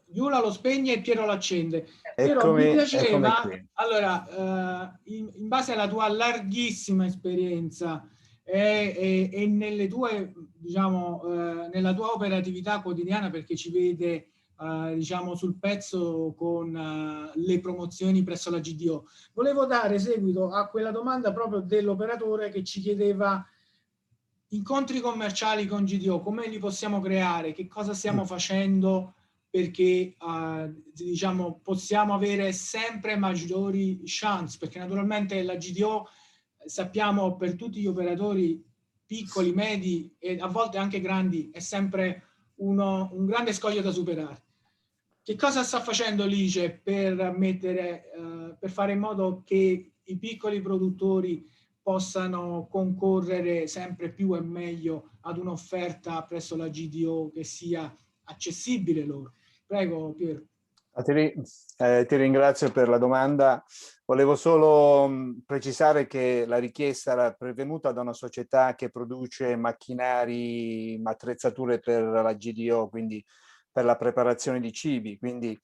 Gyula lo spegne e Piero lo accende. Piero, mi piaceva, allora, in base alla tua larghissima esperienza e nelle tue, diciamo, nella tua operatività quotidiana, perché ci vede diciamo sul pezzo con le promozioni presso la GDO. Volevo dare seguito a quella domanda proprio dell'operatore che ci chiedeva incontri commerciali con GDO, come li possiamo creare, che cosa stiamo facendo perché diciamo, possiamo avere sempre maggiori chance, perché naturalmente la GDO sappiamo per tutti gli operatori piccoli, medi e a volte anche grandi è sempre un grande scoglio da superare. Che cosa sta facendo l'ICE per per fare in modo che i piccoli produttori possano concorrere sempre più e meglio ad un'offerta presso la GDO che sia accessibile loro? Prego, Pietro. Ti ringrazio per la domanda. Volevo solo precisare che la richiesta era pervenuta da una società che produce macchinari, attrezzature per la GDO, quindi per la preparazione di cibi. Quindi,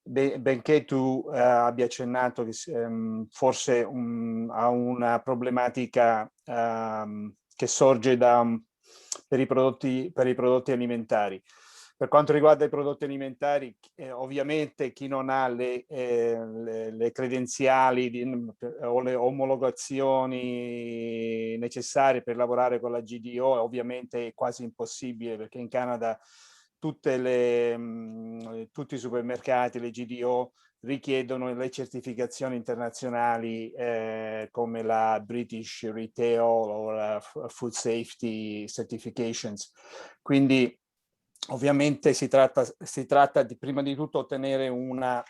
benché tu abbia accennato che forse a una problematica che sorge per i prodotti alimentari. Per quanto riguarda i prodotti alimentari, ovviamente chi non ha le credenziali o le omologazioni necessarie per lavorare con la GDO, ovviamente è quasi impossibile, perché in Canada tutti i supermercati, le GDO, richiedono le certificazioni internazionali come la British Retail o la Food Safety Certifications. Quindi ovviamente si tratta di prima di tutto ottenere una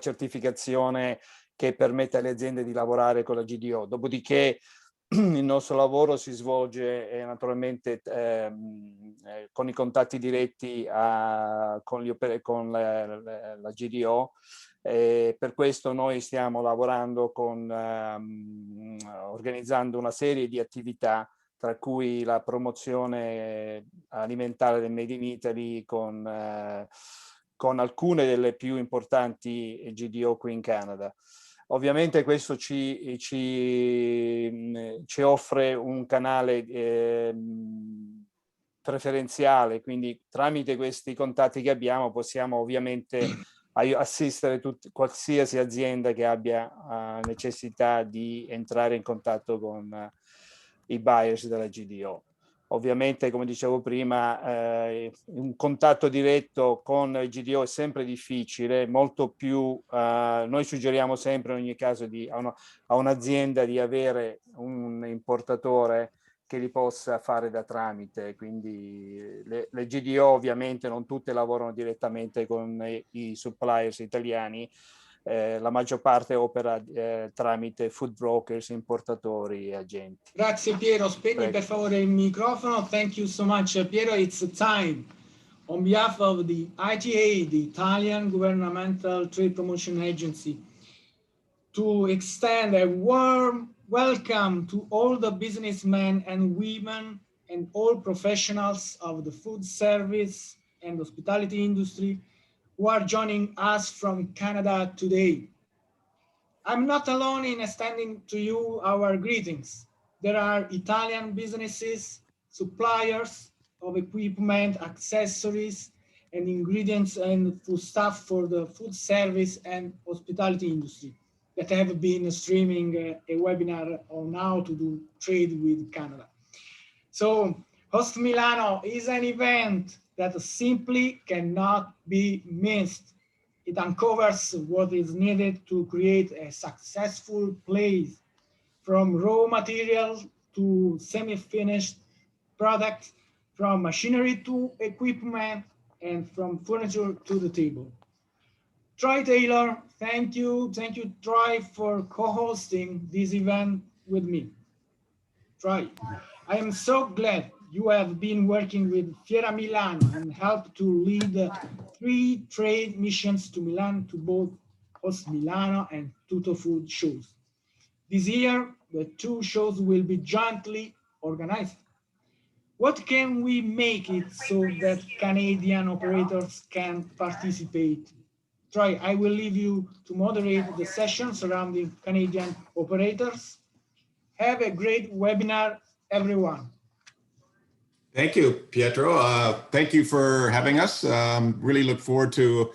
certificazione che permette alle aziende di lavorare con la GDO. Dopodiché il nostro lavoro si svolge naturalmente con i contatti diretti con la GDO. Per questo noi stiamo lavorando organizzando una serie di attività, tra cui la promozione alimentare del Made in Italy con alcune delle più importanti GDO qui in Canada. Ovviamente questo ci offre un canale preferenziale, quindi tramite questi contatti che abbiamo possiamo ovviamente assistere qualsiasi azienda che abbia necessità di entrare in contatto con i buyers della GDO. Ovviamente, come dicevo prima, un contatto diretto con il GDO è sempre difficile, molto più, noi suggeriamo sempre in ogni caso a un'azienda di avere un importatore che li possa fare da tramite, quindi le GDO ovviamente non tutte lavorano direttamente con i suppliers italiani, la maggior parte opera tramite food brokers, importatori e agenti. Grazie Piero, spegni Prego. Per favore il microfono. Thank you so much Piero. It's time on behalf of the ITA, the Italian Governmental Trade Promotion Agency, to extend a warm welcome to all the businessmen and women and all professionals of the food service and hospitality industry who are joining us from Canada today. I'm not alone in extending to you our greetings. There are Italian businesses, suppliers of equipment, accessories, and ingredients and foodstuff for the food service and hospitality industry that have been streaming a webinar on how to do trade with Canada. So Host Milano is an event that simply cannot be missed. It uncovers what is needed to create a successful place, from raw materials to semi-finished products, from machinery to equipment, and from furniture to the table. Troy Taylor, thank you, Troy, for co-hosting this event with me. Troy, I am so glad you have been working with Fiera Milano and helped to lead 3 trade missions to Milan to both host Milano and Tutto Food shows. This year, the 2 shows will be jointly organized. What can we make it so that Canadian operators can participate? Troy, I will leave you to moderate the session surrounding Canadian operators. Have a great webinar, everyone. Thank you, Pietro. Thank you for having us. Really look forward to,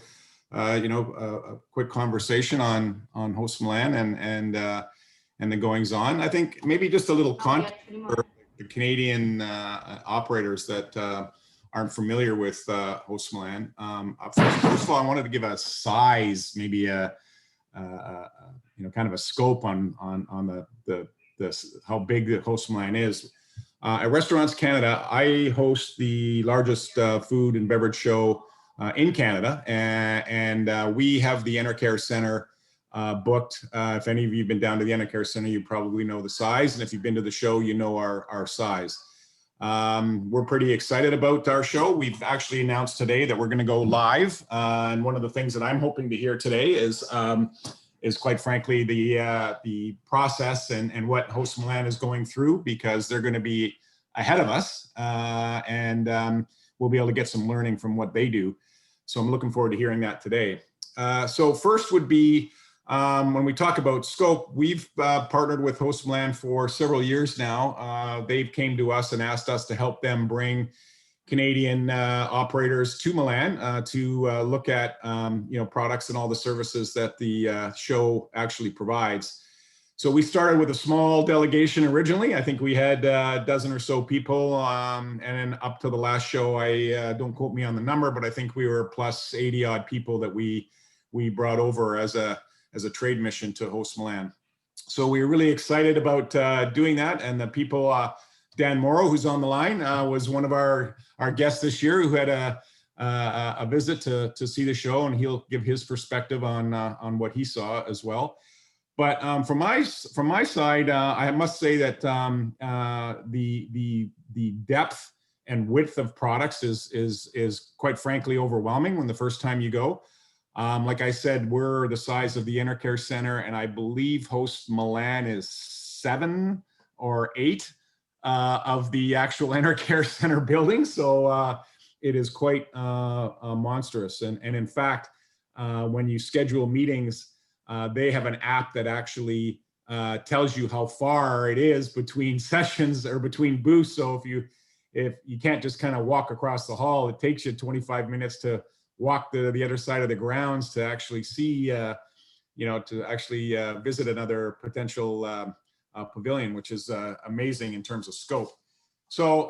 a quick conversation on Host Milan and the goings on. I think maybe just a little context for the Canadian operators that aren't familiar with Host Milan. First of all, I wanted to give a size, maybe kind of a scope on how big the Host Milan is. At Restaurants Canada, I host the largest food and beverage show in Canada, and we have the Enercare Center booked. If any of you have been down to the Enercare Center, you probably know the size, and if you've been to the show, you know our size. We're pretty excited about our show. We've actually announced today that we're going to go live, and one of the things that I'm hoping to hear today is quite frankly the process and what Host Milan is going through, because they're going to be ahead of us, and we'll be able to get some learning from what they do. So I'm looking forward to hearing that today. So first would be, when we talk about scope, we've partnered with Host Milan for several years now. They've came to us and asked us to help them bring Canadian operators to Milan to look at products and all the services that the show actually provides. So we started with a small delegation originally. I think we had a dozen or so people, and then up to the last show, I don't quote me on the number, but I think we were plus 80 odd people that we brought over as a trade mission to Host Milan. So we were really excited about doing that, and the people. Dan Morrow, who's on the line, was one of our guests this year, who had a visit to see the show, and he'll give his perspective on what he saw as well. But from my side, I must say that the depth and width of products is quite frankly overwhelming when the first time you go. Like I said, we're the size of the Enercare Center, and I believe Host Milan is 7 or 8. Of the actual Enercare Center building. So it is quite monstrous. And in fact, when you schedule meetings, they have an app that actually tells you how far it is between sessions or between booths. So if you can't just kind of walk across the hall, it takes you 25 minutes to walk to the other side of the grounds to actually see, to actually visit another potential pavilion, which is amazing in terms of scope. So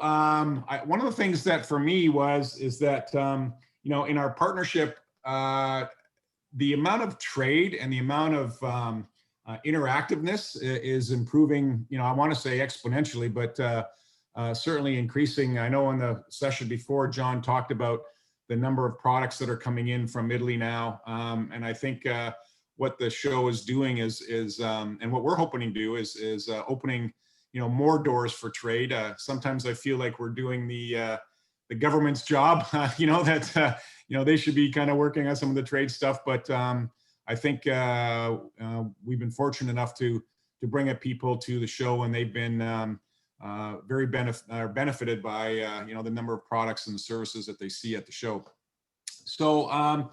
one of the things that for me is that in our partnership, the amount of trade and the amount of interactiveness is improving. I want to say exponentially, but certainly increasing. I know in the session before, John talked about the number of products that are coming in from Italy now, and I think. What the show is doing is and what we're hoping to do is opening, more doors for trade. Sometimes I feel like we're doing the government's job, that they should be kind of working on some of the trade stuff. But I think we've been fortunate enough to bring up people to the show, and they've been very benefited by the number of products and the services that they see at the show. So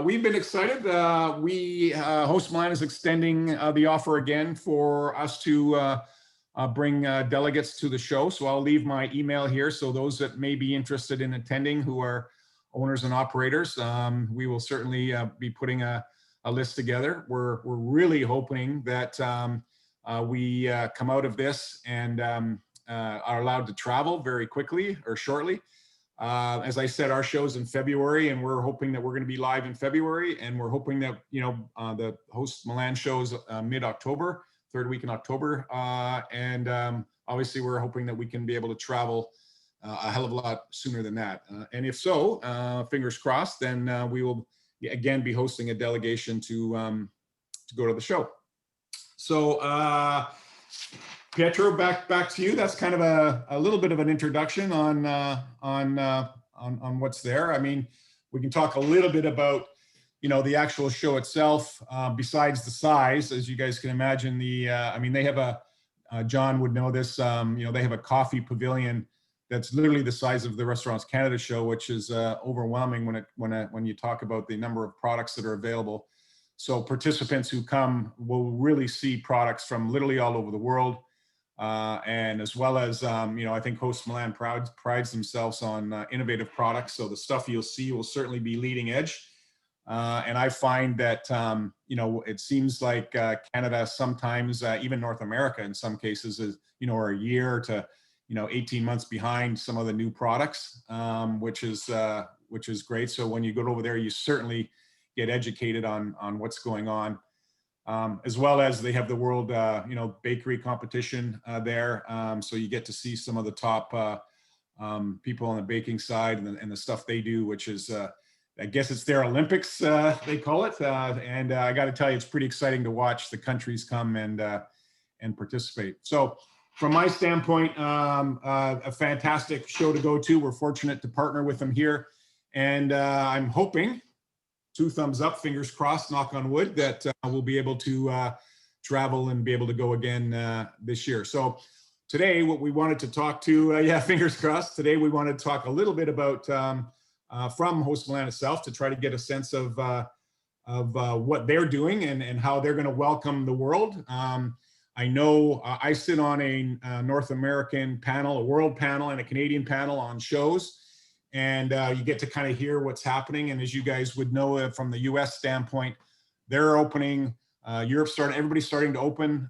we've been excited. Host Milan is extending the offer again for us to bring delegates to the show. So I'll leave my email here. So those that may be interested in attending, who are owners and operators, we will certainly be putting a list together. We're really hoping that we come out of this and are allowed to travel very quickly or shortly. As I said, our show's in February, and we're hoping that we're going to be live in February, and we're hoping that the Host Milan show's mid-October, third week in October, and obviously we're hoping that we can be able to travel a hell of a lot sooner than that. And if so, fingers crossed, then we will again be hosting a delegation to go to the show. So. Pietro, back to you. That's kind of a little bit of an introduction on what's there. I mean, we can talk a little bit about, the actual show itself. Besides the size, as you guys can imagine, they have John would know this. They have a coffee pavilion that's literally the size of the Restaurants Canada show, which is overwhelming when you talk about the number of products that are available. So participants who come will really see products from literally all over the world. And as well as, you know, I think Host Milan prides themselves on innovative products. So the stuff you'll see will certainly be leading edge. And I find that, you know, it seems like Canada sometimes, even North America in some cases, is, you know, are a year to, you know, 18 months behind some of the new products, which is great. So when you go over there, you certainly get educated on what's going on. As well as they have the world, you know, bakery competition there. So you get to see some of the top people on the baking side and the stuff they do, which is, I guess it's their Olympics, they call it. And I got to tell you, it's pretty exciting to watch the countries come and participate. So from my standpoint, a fantastic show to go to. We're fortunate to partner with them here. And I'm hoping, 2 thumbs up, fingers crossed, knock on wood, that we'll be able to travel and be able to go again this year. So today, what we wanted to talk to, yeah, fingers crossed. Today, we wanted to talk a little bit about from Host Milan itself to try to get a sense of what they're doing and how they're going to welcome the world. I know I sit on a North American panel, a world panel, and a Canadian panel on shows. And you get to kind of hear what's happening. And as you guys would know from the US standpoint, they're opening, everybody's starting to open.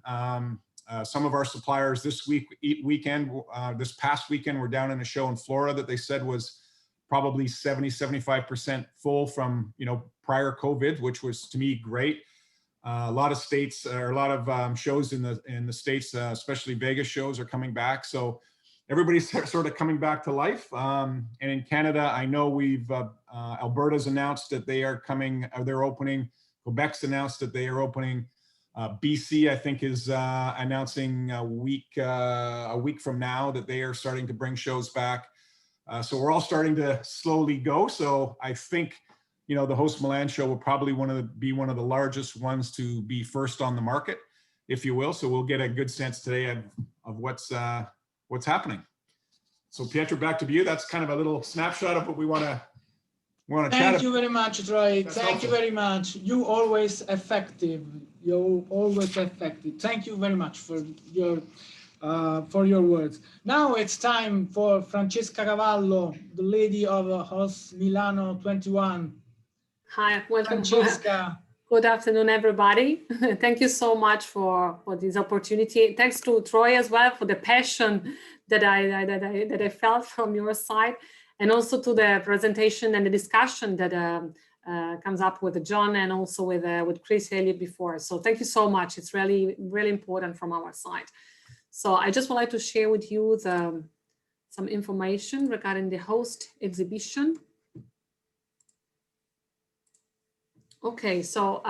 Some of our suppliers this this past weekend, we're down in a show in Florida that they said was probably 70-75% full from, you know, prior COVID, which was to me great. A lot of states or a lot of shows in the States, especially Vegas shows, are coming back. So everybody's sort of coming back to life. And in Canada, I know Alberta's announced that they are coming, or they're opening. Quebec's announced that they are opening. BC, I think, is announcing a week from now that they are starting to bring shows back. So we're all starting to slowly go. So I think, you know, the Host Milan show will probably be one of the largest ones to be first on the market, if you will. So we'll get a good sense today of what's happening. So Pietro, back to you. That's kind of a little snapshot of what we want to chat about. Thank you very much, Troy. Thank you very much. You always effective. You're always effective. Thank you very much for your words. Now it's time for Francesca Cavallo, the lady of Host Milano 21. Hi, welcome. Francesca. Good afternoon, everybody. Thank you so much for this opportunity. Thanks to Troy as well for the passion that I felt from your side, and also to the presentation and the discussion that comes up with John and also with Chris Elliott before. So thank you so much. It's really, really important from our side. So I just would like to share with you some information regarding the host exhibition. Okay, so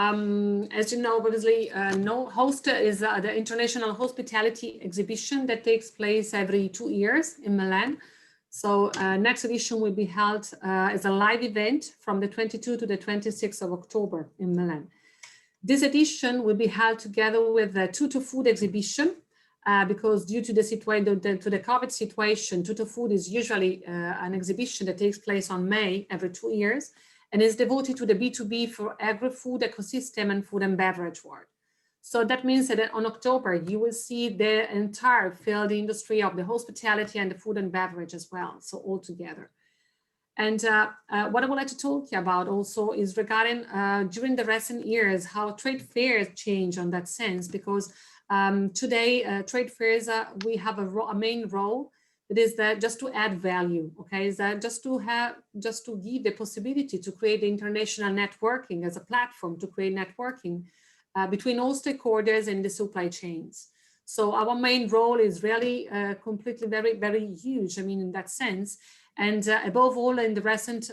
as you know, obviously, Host is the International Hospitality Exhibition that takes place every 2 years in Milan. So next edition will be held as a live event from the 22 to the 26th of October in Milan. This edition will be held together with the Tutto Food exhibition because due to the COVID situation, Tutto Food is usually an exhibition that takes place on May every 2 years, and is devoted to the B2B for agri-food ecosystem and food and beverage world. So that means that on October, you will see the entire field industry of the hospitality and the food and beverage as well, so all together. And what I would like to talk to you about also is regarding during the recent years, how trade fairs change on that sense, because today trade fairs, we have a main role. It is that just to add value, okay? Is that just to give the possibility to create international networking as a platform to create networking between all stakeholders in the supply chains. So our main role is really completely very, very huge. I mean, in that sense, and above all in the recent,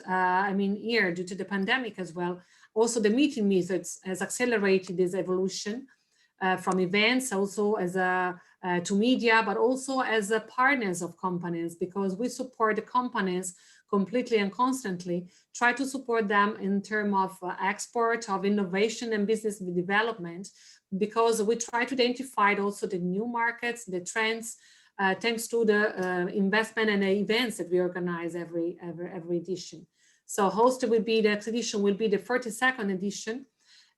year due to the pandemic as well, also the meeting methods has accelerated this evolution from events, also as to media, but also as partners of companies, because we support the companies completely and constantly, try to support them in terms of export, of innovation and business development, because we try to identify also the new markets, the trends, thanks to the investment and the events that we organize every edition. So the exhibition will be the 42nd edition.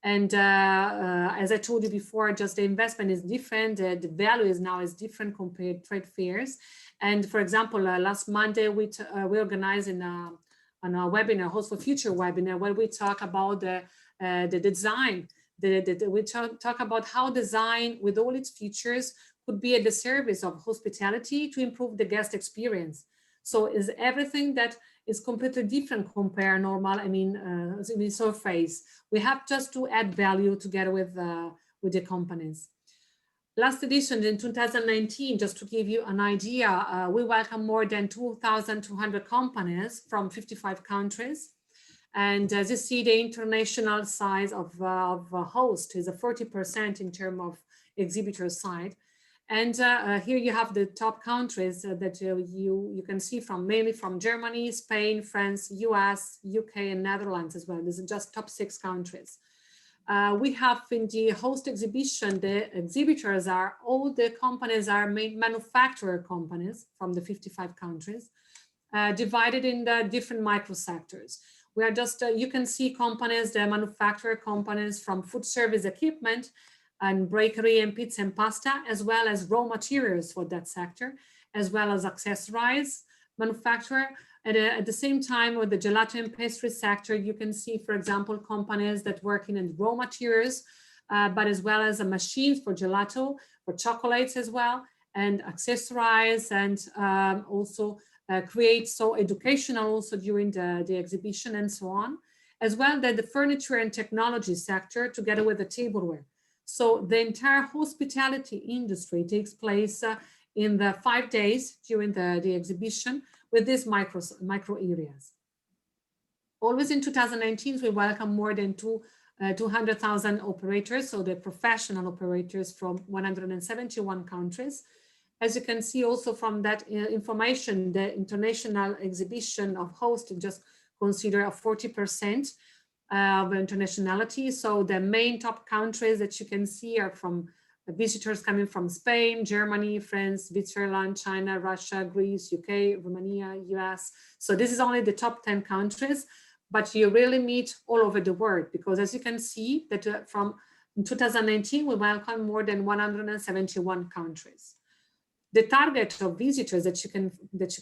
And as I told you before, just the investment is different. The value is now is different compared to trade fairs. And for example, last Monday, we organized on a webinar, Host for Future webinar, where we talk about the design. We talk about how design with all its features could be at the service of hospitality to improve the guest experience. So is everything that is completely different compare normal, surface. We have just to add value together with the companies. Last edition in 2019, just to give you an idea, we welcome more than 2,200 companies from 55 countries. And as you see, the international size of host is a 40% in terms of exhibitor side. And here you have the top countries that you can see from, mainly from Germany, Spain, France, US, UK, and Netherlands as well. These are just top 6 countries. We have in the host exhibition, the exhibitors are, all the companies are main manufacturer companies from the 55 countries, divided in the different micro sectors. We are just, you can see companies, the manufacturer companies from food service equipment and bakery and pizza and pasta, as well as raw materials for that sector, as well as accessorize manufacturer. At the same time, with the gelato and pastry sector, you can see, for example, companies that work in raw materials, but as well as machines for gelato, for chocolates as well, and accessorize, and also create educational also during the exhibition and so on, as well as the furniture and technology sector together with the tableware. So the entire hospitality industry takes place in the 5 days during the exhibition with these micro areas. Always in 2019, we welcome more than 200,000 operators, so the professional operators from 171 countries. As you can see also from that information, the international exhibition of host just consider a 40% of internationality. So the main top countries that you can see are from visitors coming from Spain, Germany, France, Switzerland, China, Russia, Greece, UK, Romania, US. So this is only the top 10 countries, but you really meet all over the world, because as you can see that from 2019, we welcome more than 171 countries. The target of visitors that you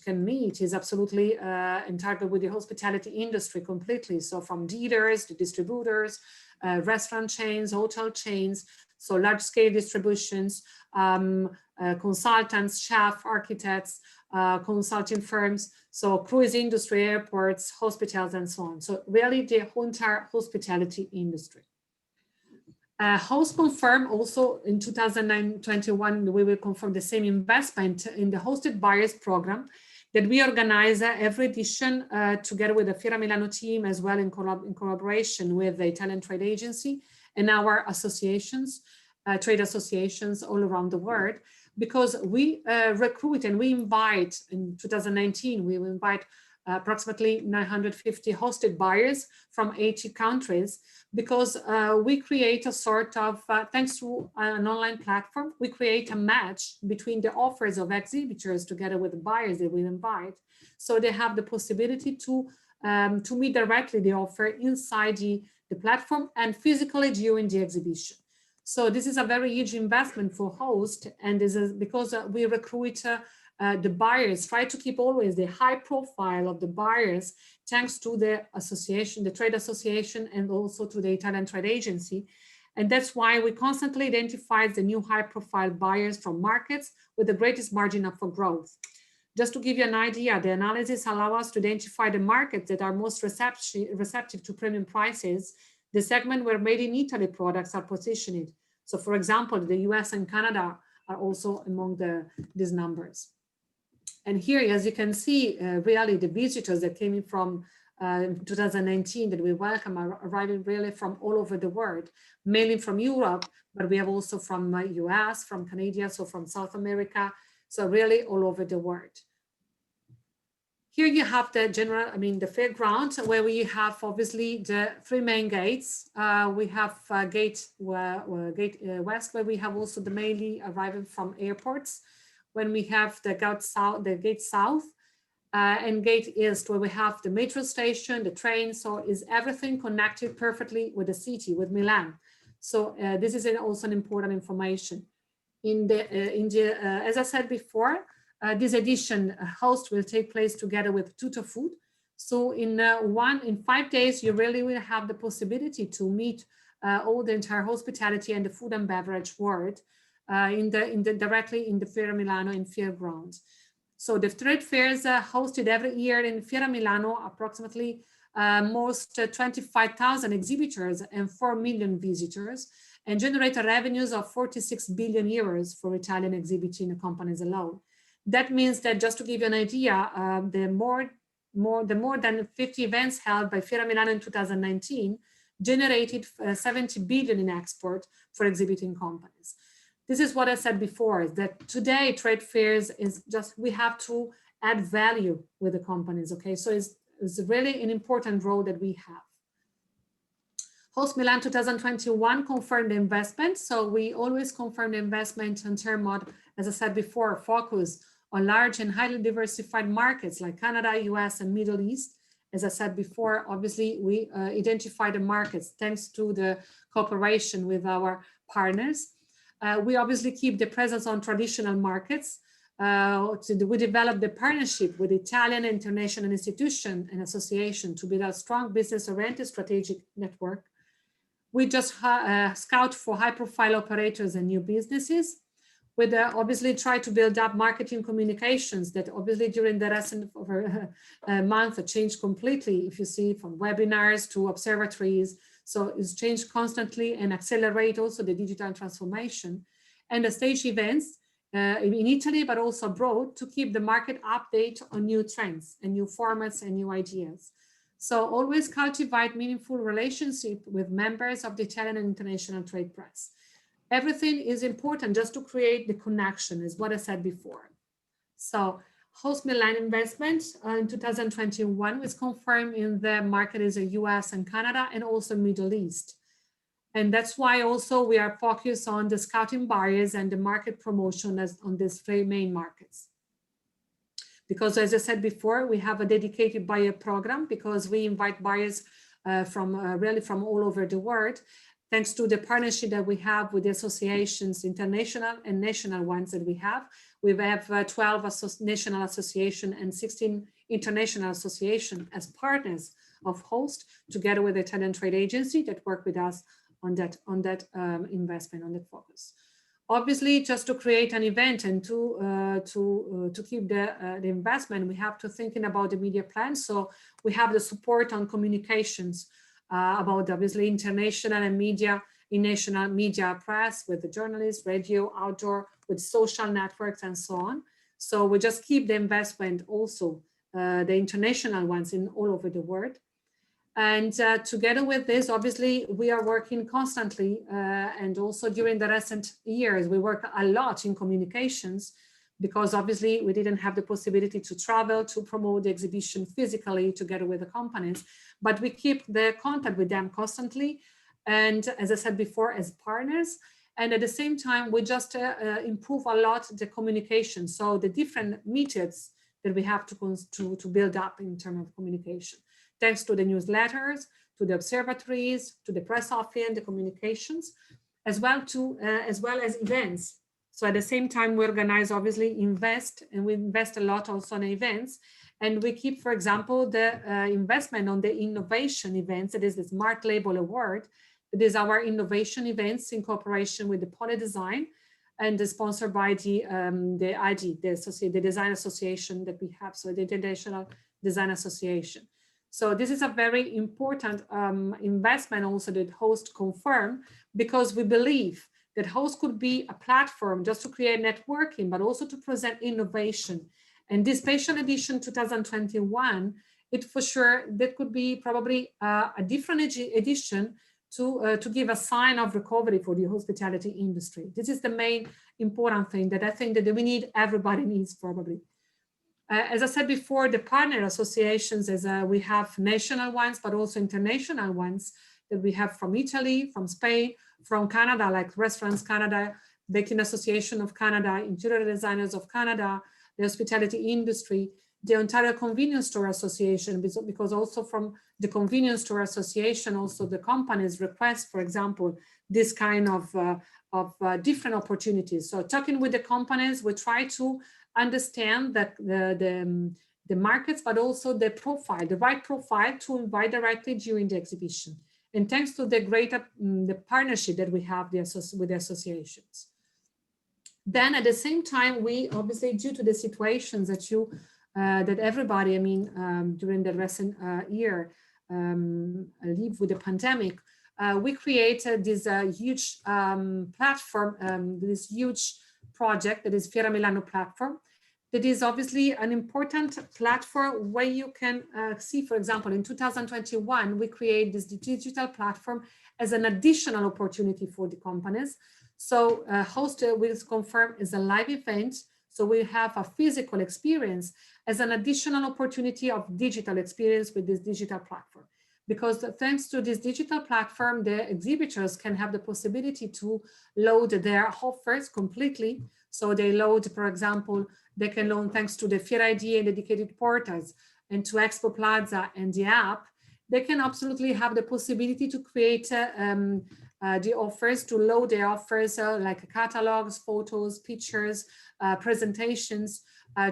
can meet is absolutely in target with the hospitality industry completely. So from dealers to distributors, restaurant chains, hotel chains, so large scale distributions, consultants, chef, architects, consulting firms, so cruise industry, airports, hospitals, and so on. So really the whole entire hospitality industry. Host confirmed also in 2021, we will confirm the same investment in the hosted buyers program that we organize every edition together with the Fiera Milano team, as well in collaboration with the Italian trade agency and our associations, trade associations all around the world, because we recruit and we invite, in 2019, we will invite approximately 950 hosted buyers from 80 countries, because we create a sort of, thanks to an online platform, we create a match between the offers of exhibitors together with the buyers that we invite. So they have the possibility to meet directly the offer inside the platform and physically during the exhibition. So this is a very huge investment for host, and this is because we recruit the buyers, try to keep always the high profile of the buyers, thanks to the association, the trade association, and also to the Italian trade agency. And that's why we constantly identify the new high profile buyers from markets with the greatest margin for growth. Just to give you an idea, the analysis allows us to identify the markets that are most receptive to premium prices, the segment where made in Italy products are positioned. So for example, the US and Canada are also among these numbers. And here, as you can see, really the visitors that came in from 2019 that we welcome are arriving really from all over the world, mainly from Europe, but we have also from US, from Canada, so from South America, so really all over the world. Here you have the general, the fairground, where we have obviously the 3 main gates. We have gate west, where we have also the mainly arriving from airports. When we have the gate south, and Gate East, where we have the metro station, the train. So is everything connected perfectly with the city, with Milan. So this is also an important information. As I said before, this edition host will take place together with Tutor Food. So in 5 days, you really will have the possibility to meet all the entire hospitality and the food and beverage world directly in the Fiera Milano and Fiera grounds. So the trade fairs are hosted every year in Fiera Milano, approximately most 25,000 exhibitors and 4 million visitors, and generate revenues of 46 billion euros for Italian exhibiting companies alone. That means that, just to give you an idea, the more than 50 events held by Fiera Milano in 2019 generated 70 billion in export for exhibiting companies. This is what I said before, is that today trade fairs is just, we have to add value with the companies, okay? So it's really an important role that we have. Host Milan 2021 confirmed the investment. So we always confirm the investment in terms of, as I said before, focus on large and highly diversified markets like Canada, US, and Middle East. As I said before, obviously we identify the markets thanks to the cooperation with our partners. We obviously keep the presence on traditional markets. We develop the partnership with Italian international institution and association to build a strong business-oriented strategic network. We just scout for high-profile operators and new businesses. We obviously try to build up marketing communications that obviously during the recent month changed completely. If you see, from webinars to observatories, so it's changed constantly and accelerate also the digital transformation. And the stage events in Italy, but also abroad, to keep the market update on new trends and new formats and new ideas. So always cultivate meaningful relationship with members of the Italian and international trade press. Everything is important just to create the connection, is what I said before. So Host Milan investment in 2021 was confirmed in the market is the US and Canada and also Middle East. And that's why also we are focused on the scouting buyers and the market promotion on these 3 main markets. Because as I said before, we have a dedicated buyer program because we invite buyers really from all over the world, thanks to the partnership that we have with the associations, international and national ones that we have. We have 12 national associations and 16 international associations as partners of Host, together with the Italian trade agency that work with us on that investment, on that focus. Obviously, just to create an event and to keep the investment, we have to thinking about the media plan. So we have the support on communications about obviously international and national media press with the journalists, radio, outdoor, with social networks and so on. So we just keep the investment also, the international ones in all over the world. And together with this, obviously, we are working constantly and also during the recent years, we work a lot in communications because obviously we didn't have the possibility to travel to promote the exhibition physically together with the companies, but we keep the contact with them constantly. And as I said before, as partners, and at the same time, we just improve a lot the communication. So the different methods that we have to build up in terms of communication. Thanks to the newsletters, to the observatories, to the press office, the communications, as well as events. So at the same time, we organize, obviously, we invest a lot also on events. And we keep, for example, the investment on the innovation events. It is the Smart Label Award. It is our innovation events in cooperation with the Poly Design and is sponsored by the IG, the Design Association that we have, so the International Design Association. So this is a very important investment also that Host confirmed, because we believe that Host could be a platform just to create networking, but also to present innovation. And this special edition 2021, it for sure, that could be probably a different edition to give a sign of recovery for the hospitality industry. This is the main important thing that I think that we need, everybody needs probably. As I said before, the partner associations, we have national ones, but also international ones that we have from Italy, from Spain, from Canada, like Restaurants Canada, Baking Association of Canada, Interior Designers of Canada, the hospitality industry. the Ontario Convenience Store Association, because also from the Convenience Store Association, also the companies request, for example, this kind of different opportunities. So talking with the companies, we try to understand that the markets, but also the profile, the right profile to invite directly during the exhibition. And thanks to the greater the partnership that we have with the associations. Then at the same time, we obviously, due to the situations that that everybody, I mean, during the recent year, live with the pandemic, we created this huge platform, this huge project that is Fiera Milano platform. That is obviously an important platform where you can see, for example, in 2021, we create this digital platform as an additional opportunity for the companies. So hosted will confirm is a live event. So we have a physical experience as an additional opportunity of digital experience with this digital platform. Because thanks to this digital platform, the exhibitors can have the possibility to load their offers completely. So they load, for example, they can load thanks to the Fiera ID and dedicated portals and to Expo Plaza and the app, they can absolutely have the possibility to create the offers, to load their offers like catalogs, photos, pictures, presentations,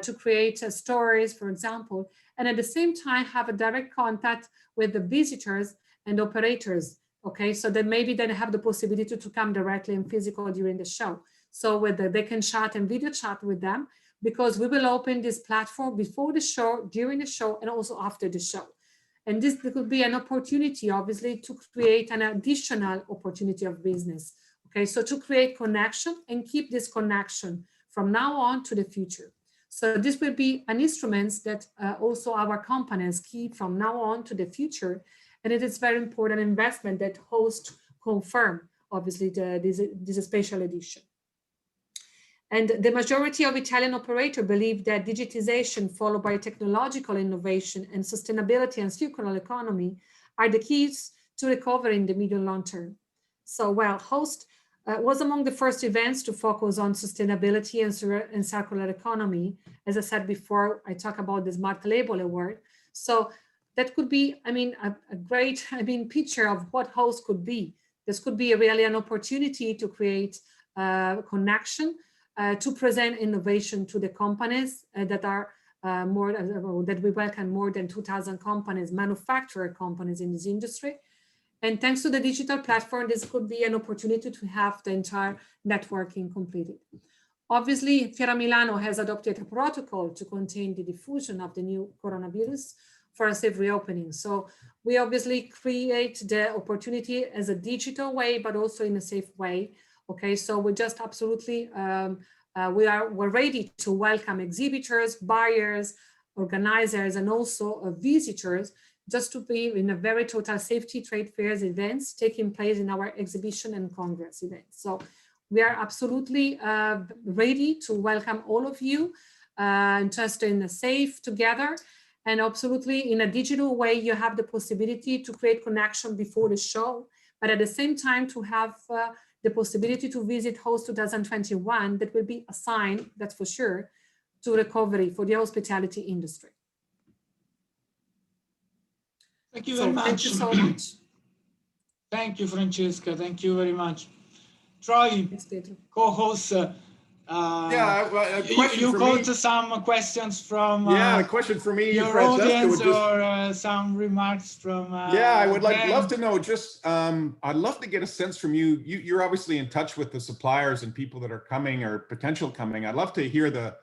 to create stories, for example, and at the same time have a direct contact with the visitors and operators, okay? So that maybe they have the possibility to come directly and physical during the show. So they can chat and video chat with them, because we will open this platform before the show, during the show, and also after the show. And this could be an opportunity, obviously, to create an additional opportunity of business. Okay, so to create connection and keep this connection from now on to the future. So this will be an instrument that also our companies keep from now on to the future. And it is very important investment that host confirm, obviously, this special edition. And the majority of Italian operators believe that digitization followed by technological innovation and sustainability and circular economy are the keys to recovery in the medium long term. So, well, Host was among the first events to focus on sustainability and circular economy. As I said before, I talk about the Smart Label Award. So that could be, I mean, a great, picture of what Host could be. This could be really an opportunity to create connection, to present innovation to the companies that are that we welcome more than 2,000 companies, manufacturer companies in this industry. And thanks to the digital platform, this could be an opportunity to have the entire networking completed. Obviously, Fiera Milano has adopted a protocol to contain the diffusion of the new coronavirus for a safe reopening. So we obviously create the opportunity as a digital way, but also in a safe way. Okay, so we just absolutely, we're ready to welcome exhibitors, buyers, organizers, and also visitors, just to be in a very total safety trade fairs events taking place in our exhibition and congress events. So we are absolutely ready to welcome all of you, just in a safe together. And absolutely in a digital way, you have the possibility to create connection before the show, but at the same time to have the possibility to visit Host 2021, that will be a sign, that's for sure, to recovery for the hospitality industry. Thank you very much. Thank you so much. Thank you, Francesca. Thank you very much. Troy, co-host, you got some questions from a question for me, your audience, or some remarks from I would love to know, just I'd love to get a sense from you. You're obviously in touch with the suppliers and people that are coming or potential coming. I'd love to hear the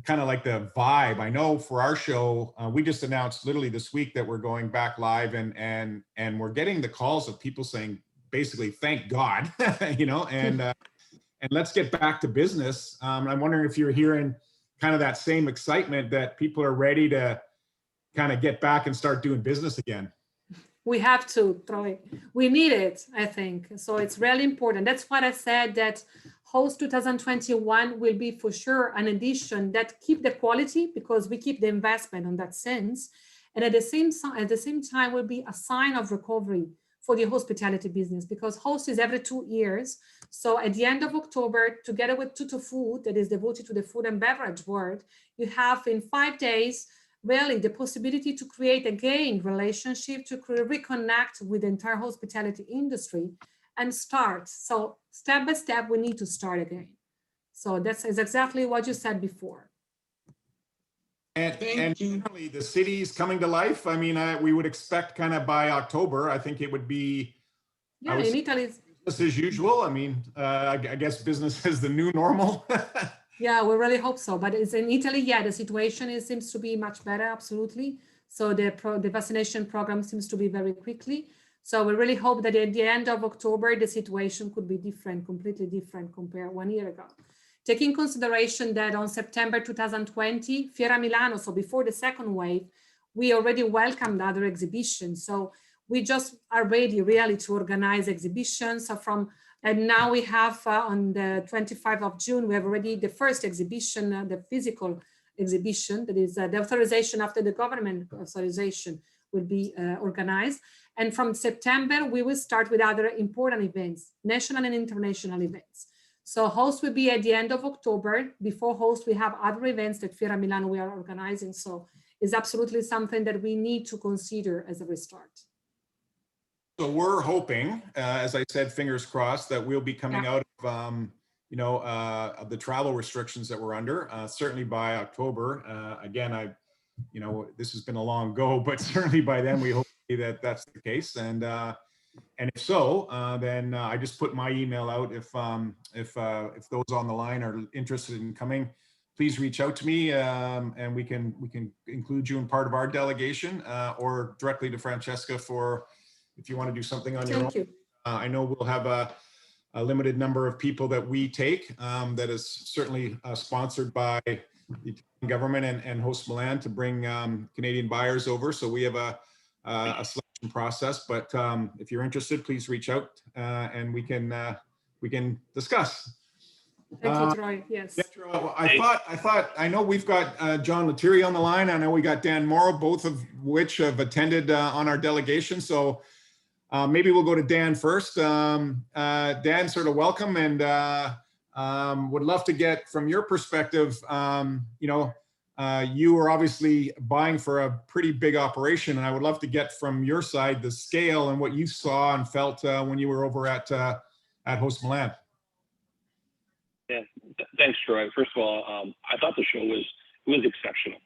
kind of like the vibe. I know for our show, we just announced literally this week that we're going back live, and we're getting the calls of people saying basically, thank God, you know, and let's get back to business. I'm wondering if you're hearing kind of that same excitement that people are ready to kind of get back and start doing business again. We have to, Troy. We need it, I think. So it's really important. That's why I said that Host 2021 will be for sure an edition that keep the quality, because we keep the investment on that sense. And at the same time will be a sign of recovery for the hospitality business, because host is every 2 years. So at the end of October, together with Tutto Food, that is devoted to the food and beverage world, you have in 5 days, really the possibility to create again relationship, to reconnect with the entire hospitality industry and start. So step by step, we need to start again. So that's exactly what you said before. And generally, the city's coming to life. I mean, we would expect kind of by October, I think it would be, yeah, in Italy, business as usual. I mean, I guess business is the new normal. Yeah, we really hope so. But it's in Italy, yeah, the situation seems to be much better, absolutely. So the vaccination program seems to be very quickly. So we really hope that at the end of October, the situation could be different, completely different compared 1 year ago. Taking consideration that on September 2020, Fiera Milano, so before the second wave, we already welcomed other exhibitions. So we just are ready really to organize exhibitions. So and now we have on the 25th of June, we have already the first exhibition, the physical exhibition, that is the authorization after the government authorization will be organized. And from September, we will start with other important events, national and international events. So host will be at the end of October. Before host, we have other events that Fiera Milano we are organizing. So it's absolutely something that we need to consider as a restart. So we're hoping, as I said, fingers crossed, that we'll be coming out of, of the travel restrictions that we're under, certainly by October. Again, this has been a long go, but certainly by then we hope that that's the case. And if so, then I just put my email out. If those on the line are interested in coming, please reach out to me, and we can include you in part of our delegation, or directly to Francesca if you want to do something on your own. Thank you. I know we'll have a limited number of people that we take, that is certainly sponsored by the Italian government and Host Milan to bring Canadian buyers over. So we have a selection process, but if you're interested, please reach out, and we can discuss. Thank you, Troy. Yes. Pietro, I know we've got John Lettieri on the line. I know we got Dan Morrow, both of which have attended on our delegation. So maybe we'll go to Dan first. Dan, sort of welcome, and would love to get from your perspective, you were obviously buying for a pretty big operation, and I would love to get from your side the scale and what you saw and felt when you were over at Host Milan. Yeah, thanks, Troy. First of all, I thought the show was exceptional.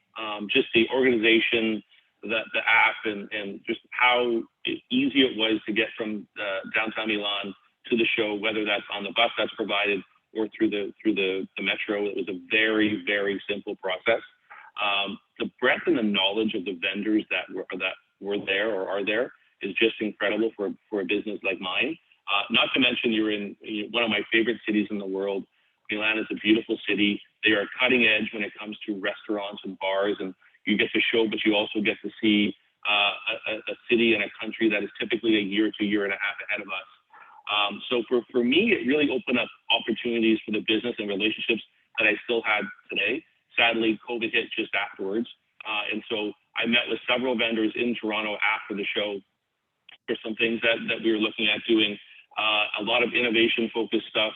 Just the organization, the app, and just how easy it was to get from downtown Milan to the show, whether that's on the bus that's provided or through the metro. It was a very, very simple process. The breadth and the knowledge of the vendors that were there or are there is just incredible for a business like mine. Not to mention you're in one of my favorite cities in the world. Milan is a beautiful city. They are cutting edge when it comes to restaurants and bars, and you get to show, but you also get to see a city and a country that is typically a year to year and a half ahead of us. So for me, it really opened up opportunities for the business and relationships that I still had today. Sadly, COVID hit just afterwards. And so I met with several vendors in Toronto after the show for some things that we were looking at doing. A lot of innovation-focused stuff,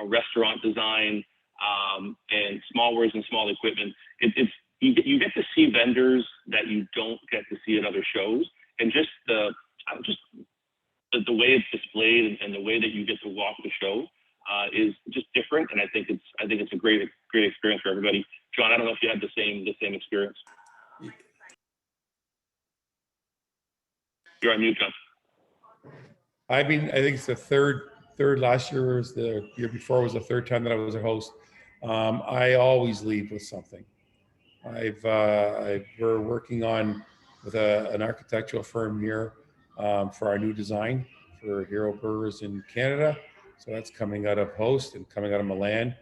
restaurant design, and small wares and small equipment. You get to see vendors that you don't get to see at other shows, and just the way it's displayed and the way that you get to walk the show is just different. And I think it's a great experience for everybody. John, I don't know if you had the same experience. You're on mute, John. I mean, I think it's the third. Last year was the year before was the third time that I was a host. I always leave with something. We're working on with an architectural firm here for our new design for Hero Burgers in Canada. So that's coming out of Host and coming out of Milan.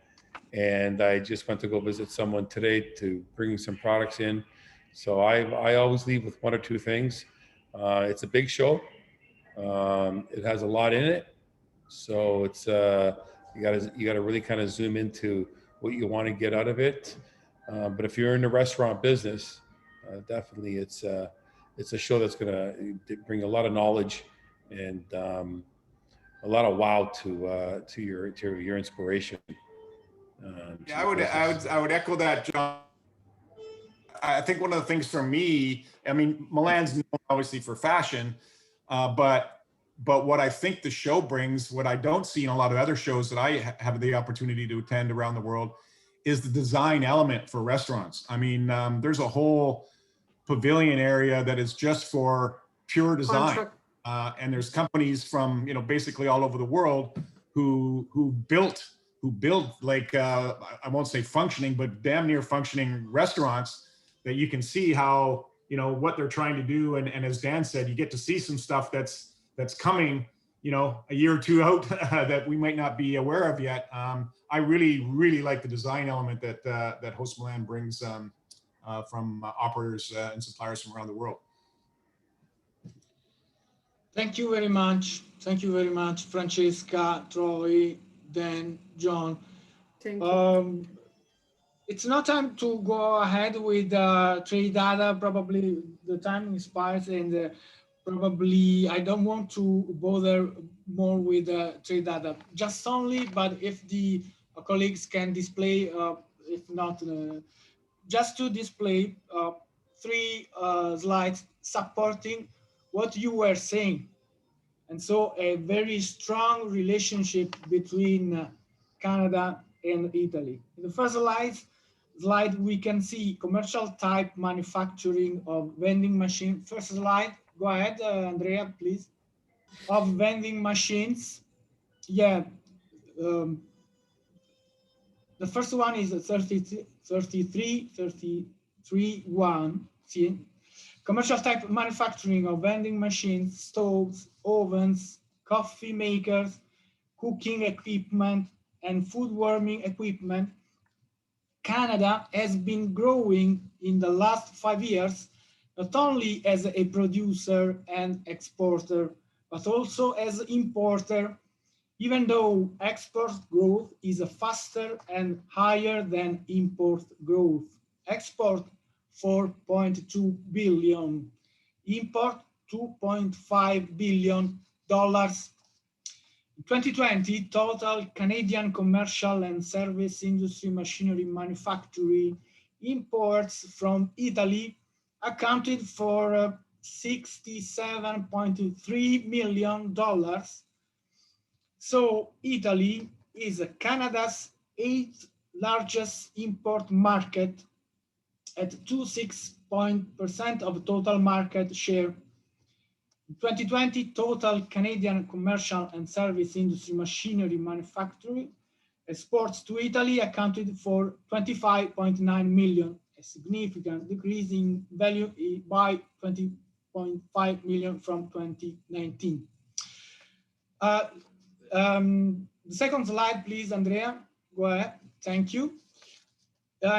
And I just went to go visit someone today to bring some products in. So I always leave with one or two things. It's a big show. It has a lot in it. So it's you gotta really kind of zoom into what you want to get out of it. But if you're in the restaurant business, definitely it's a show that's gonna bring a lot of knowledge and a lot of wow to your inspiration. Yeah, I would echo that, John. I think one of the things for me, I mean, Milan's known obviously for fashion, but what I think the show brings, what I don't see in a lot of other shows that I have the opportunity to attend around the world, is the design element for restaurants. I mean, there's a whole pavilion area that is just for pure design. And there's companies from, you know, basically all over the world who build like, I won't say functioning, but damn near functioning restaurants that you can see how, you know, what they're trying to do. And as Dan said, you get to see some stuff that's coming, you know, a year or two out that we might not be aware of yet. I really like the design element that Host Milan brings from operators and suppliers from around the world. Thank you very much. Thank you very much, Francesca, Troy, Dan, John. Thank you. It's not time to go ahead with trade data. Probably the time expires, and probably I don't want to bother more with trade data. Just only, but if the colleagues can display, if not, just to display 3 slides supporting what you were saying. And so a very strong relationship between Canada and Italy. In the first slide, we can see commercial type manufacturing of vending machine. First slide, go ahead, Andrea, please. Of vending machines. Yeah, the first one is 33.1. See? Commercial type manufacturing of vending machines, stoves, ovens, coffee makers, cooking equipment, and food warming equipment. Canada has been growing in the last 5 years, not only as a producer and exporter, but also as importer, even though export growth is faster and higher than import growth. Export 4.2 billion, import $2.5 billion. In 2020, total Canadian commercial and service industry machinery manufacturing imports from Italy accounted for $67.3 million. So Italy is Canada's 8th largest import market at 26% of total market share. In 2020, total Canadian commercial and service industry machinery manufacturing exports to Italy accounted for 25.9 million, a significant decrease in value by 20.5 million from 2019. The second slide, please, Andrea. Go ahead. Thank you.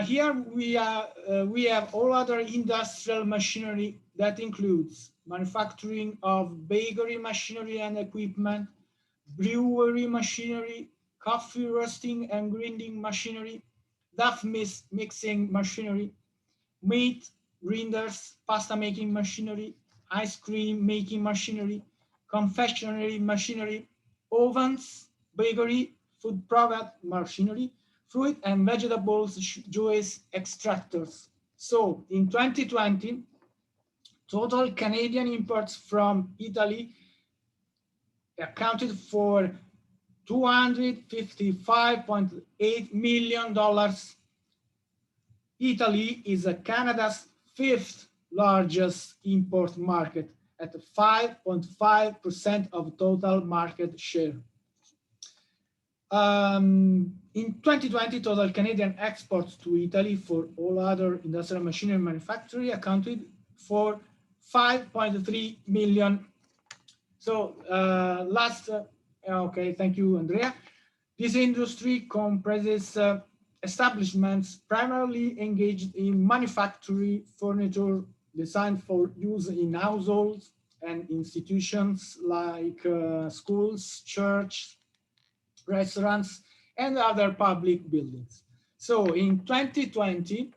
Here we have all other industrial machinery that includes manufacturing of bakery machinery and equipment, brewery machinery, coffee roasting and grinding machinery, duff mixing machinery, meat grinders, pasta making machinery, ice cream making machinery, confectionery machinery, ovens, bakery, food product machinery, fruit and vegetables juice extractors. So in 2020, total Canadian imports from Italy accounted for $255.8 million. Italy is Canada's 5th largest import market at 5.5% of total market share. In 2020, total Canadian exports to Italy for all other industrial machinery manufacturing accounted for 5.3 million. So okay, thank you, Andrea. This industry comprises establishments primarily engaged in manufacturing furniture designed for use in households and institutions like schools, churches, restaurants, and other public buildings. So in 2020,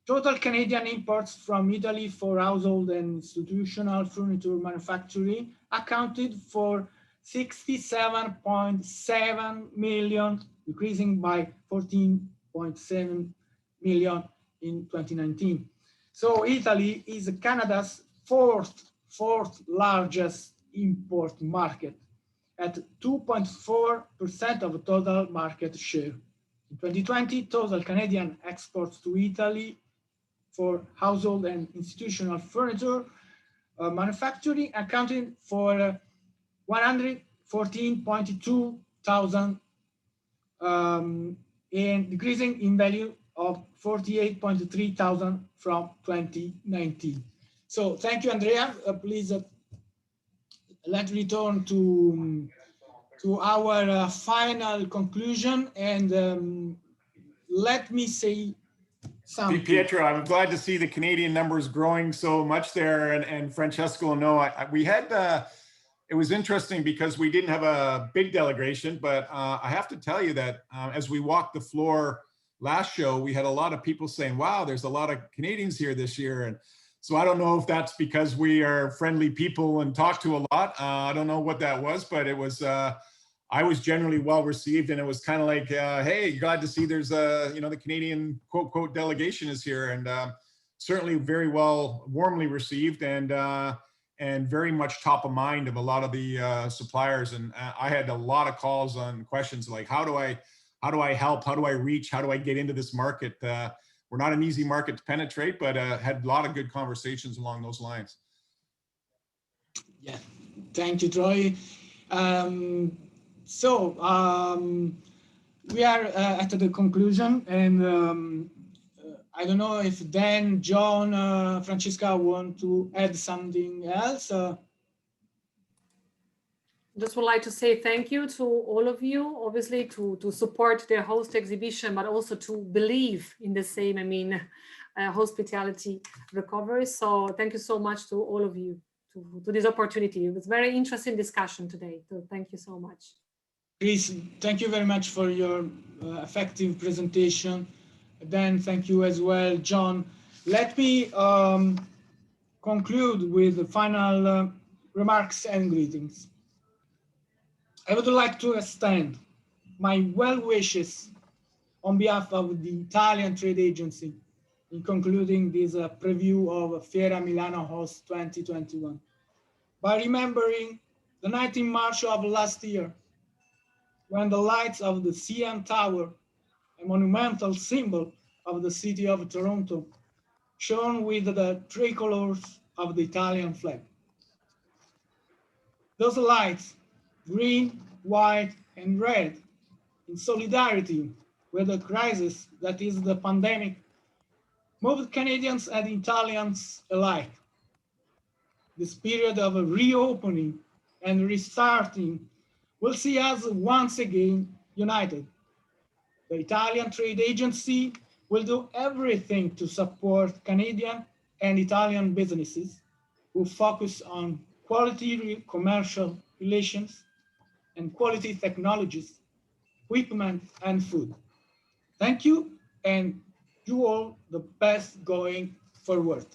total Canadian imports from Italy for household and institutional furniture manufacturing accounted for 67.7 million, decreasing by 14.7 million in 2019. So Italy is Canada's fourth largest import market at 2.4% of total market share. In 2020, total Canadian exports to Italy for household and institutional furniture manufacturing accounted for 114.2 thousand and decreasing in value of 48.3 thousand from 2019. So thank you, Andrea. Please let's return to our final conclusion, and let me say something. Pietro, I'm glad to see the Canadian numbers growing so much there, and Francesca will know. We had it was interesting because we didn't have a big delegation, but I have to tell you that as we walked the floor last show, we had a lot of people saying, wow, there's a lot of Canadians here this year. And so I don't know if that's because we are friendly people and talk to a lot. I don't know what that was, but it was, I was generally well received, and it was kind of like, hey, glad to see there's you know, the Canadian quote, quote, delegation is here, and certainly very well, warmly received, and very much top of mind of a lot of the suppliers. And I had a lot of calls on questions like, how do I help? How do I reach? How do I get into this market? We're not an easy market to penetrate, but had a lot of good conversations along those lines. Yeah, thank you, Troy. We are at the conclusion, and I don't know if Dan, John, Francesca want to add something else. Just would like to say thank you to all of you, obviously to support the host exhibition, but also to believe in the same, I mean, hospitality recovery. So thank you so much to all of you to this opportunity. It was a very interesting discussion today. So thank you so much. Chris, thank you very much for your effective presentation. Dan, thank you as well. John, let me conclude with the final remarks and greetings. I would like to extend my well wishes on behalf of the Italian Trade Agency in concluding this preview of Fiera Milano Host 2021 by remembering the 19th March of last year, when the lights of the CN Tower, a monumental symbol of the city of Toronto, shone with the tricolors of the Italian flag. Those lights, green, white, and red, in solidarity with the crisis that is the pandemic, moved Canadians and Italians alike. This period of reopening and restarting will see us once again united. The Italian Trade Agency will do everything to support Canadian and Italian businesses who focus on quality commercial relations and quality technologies, equipment, and food. Thank you, and you all the best going forward.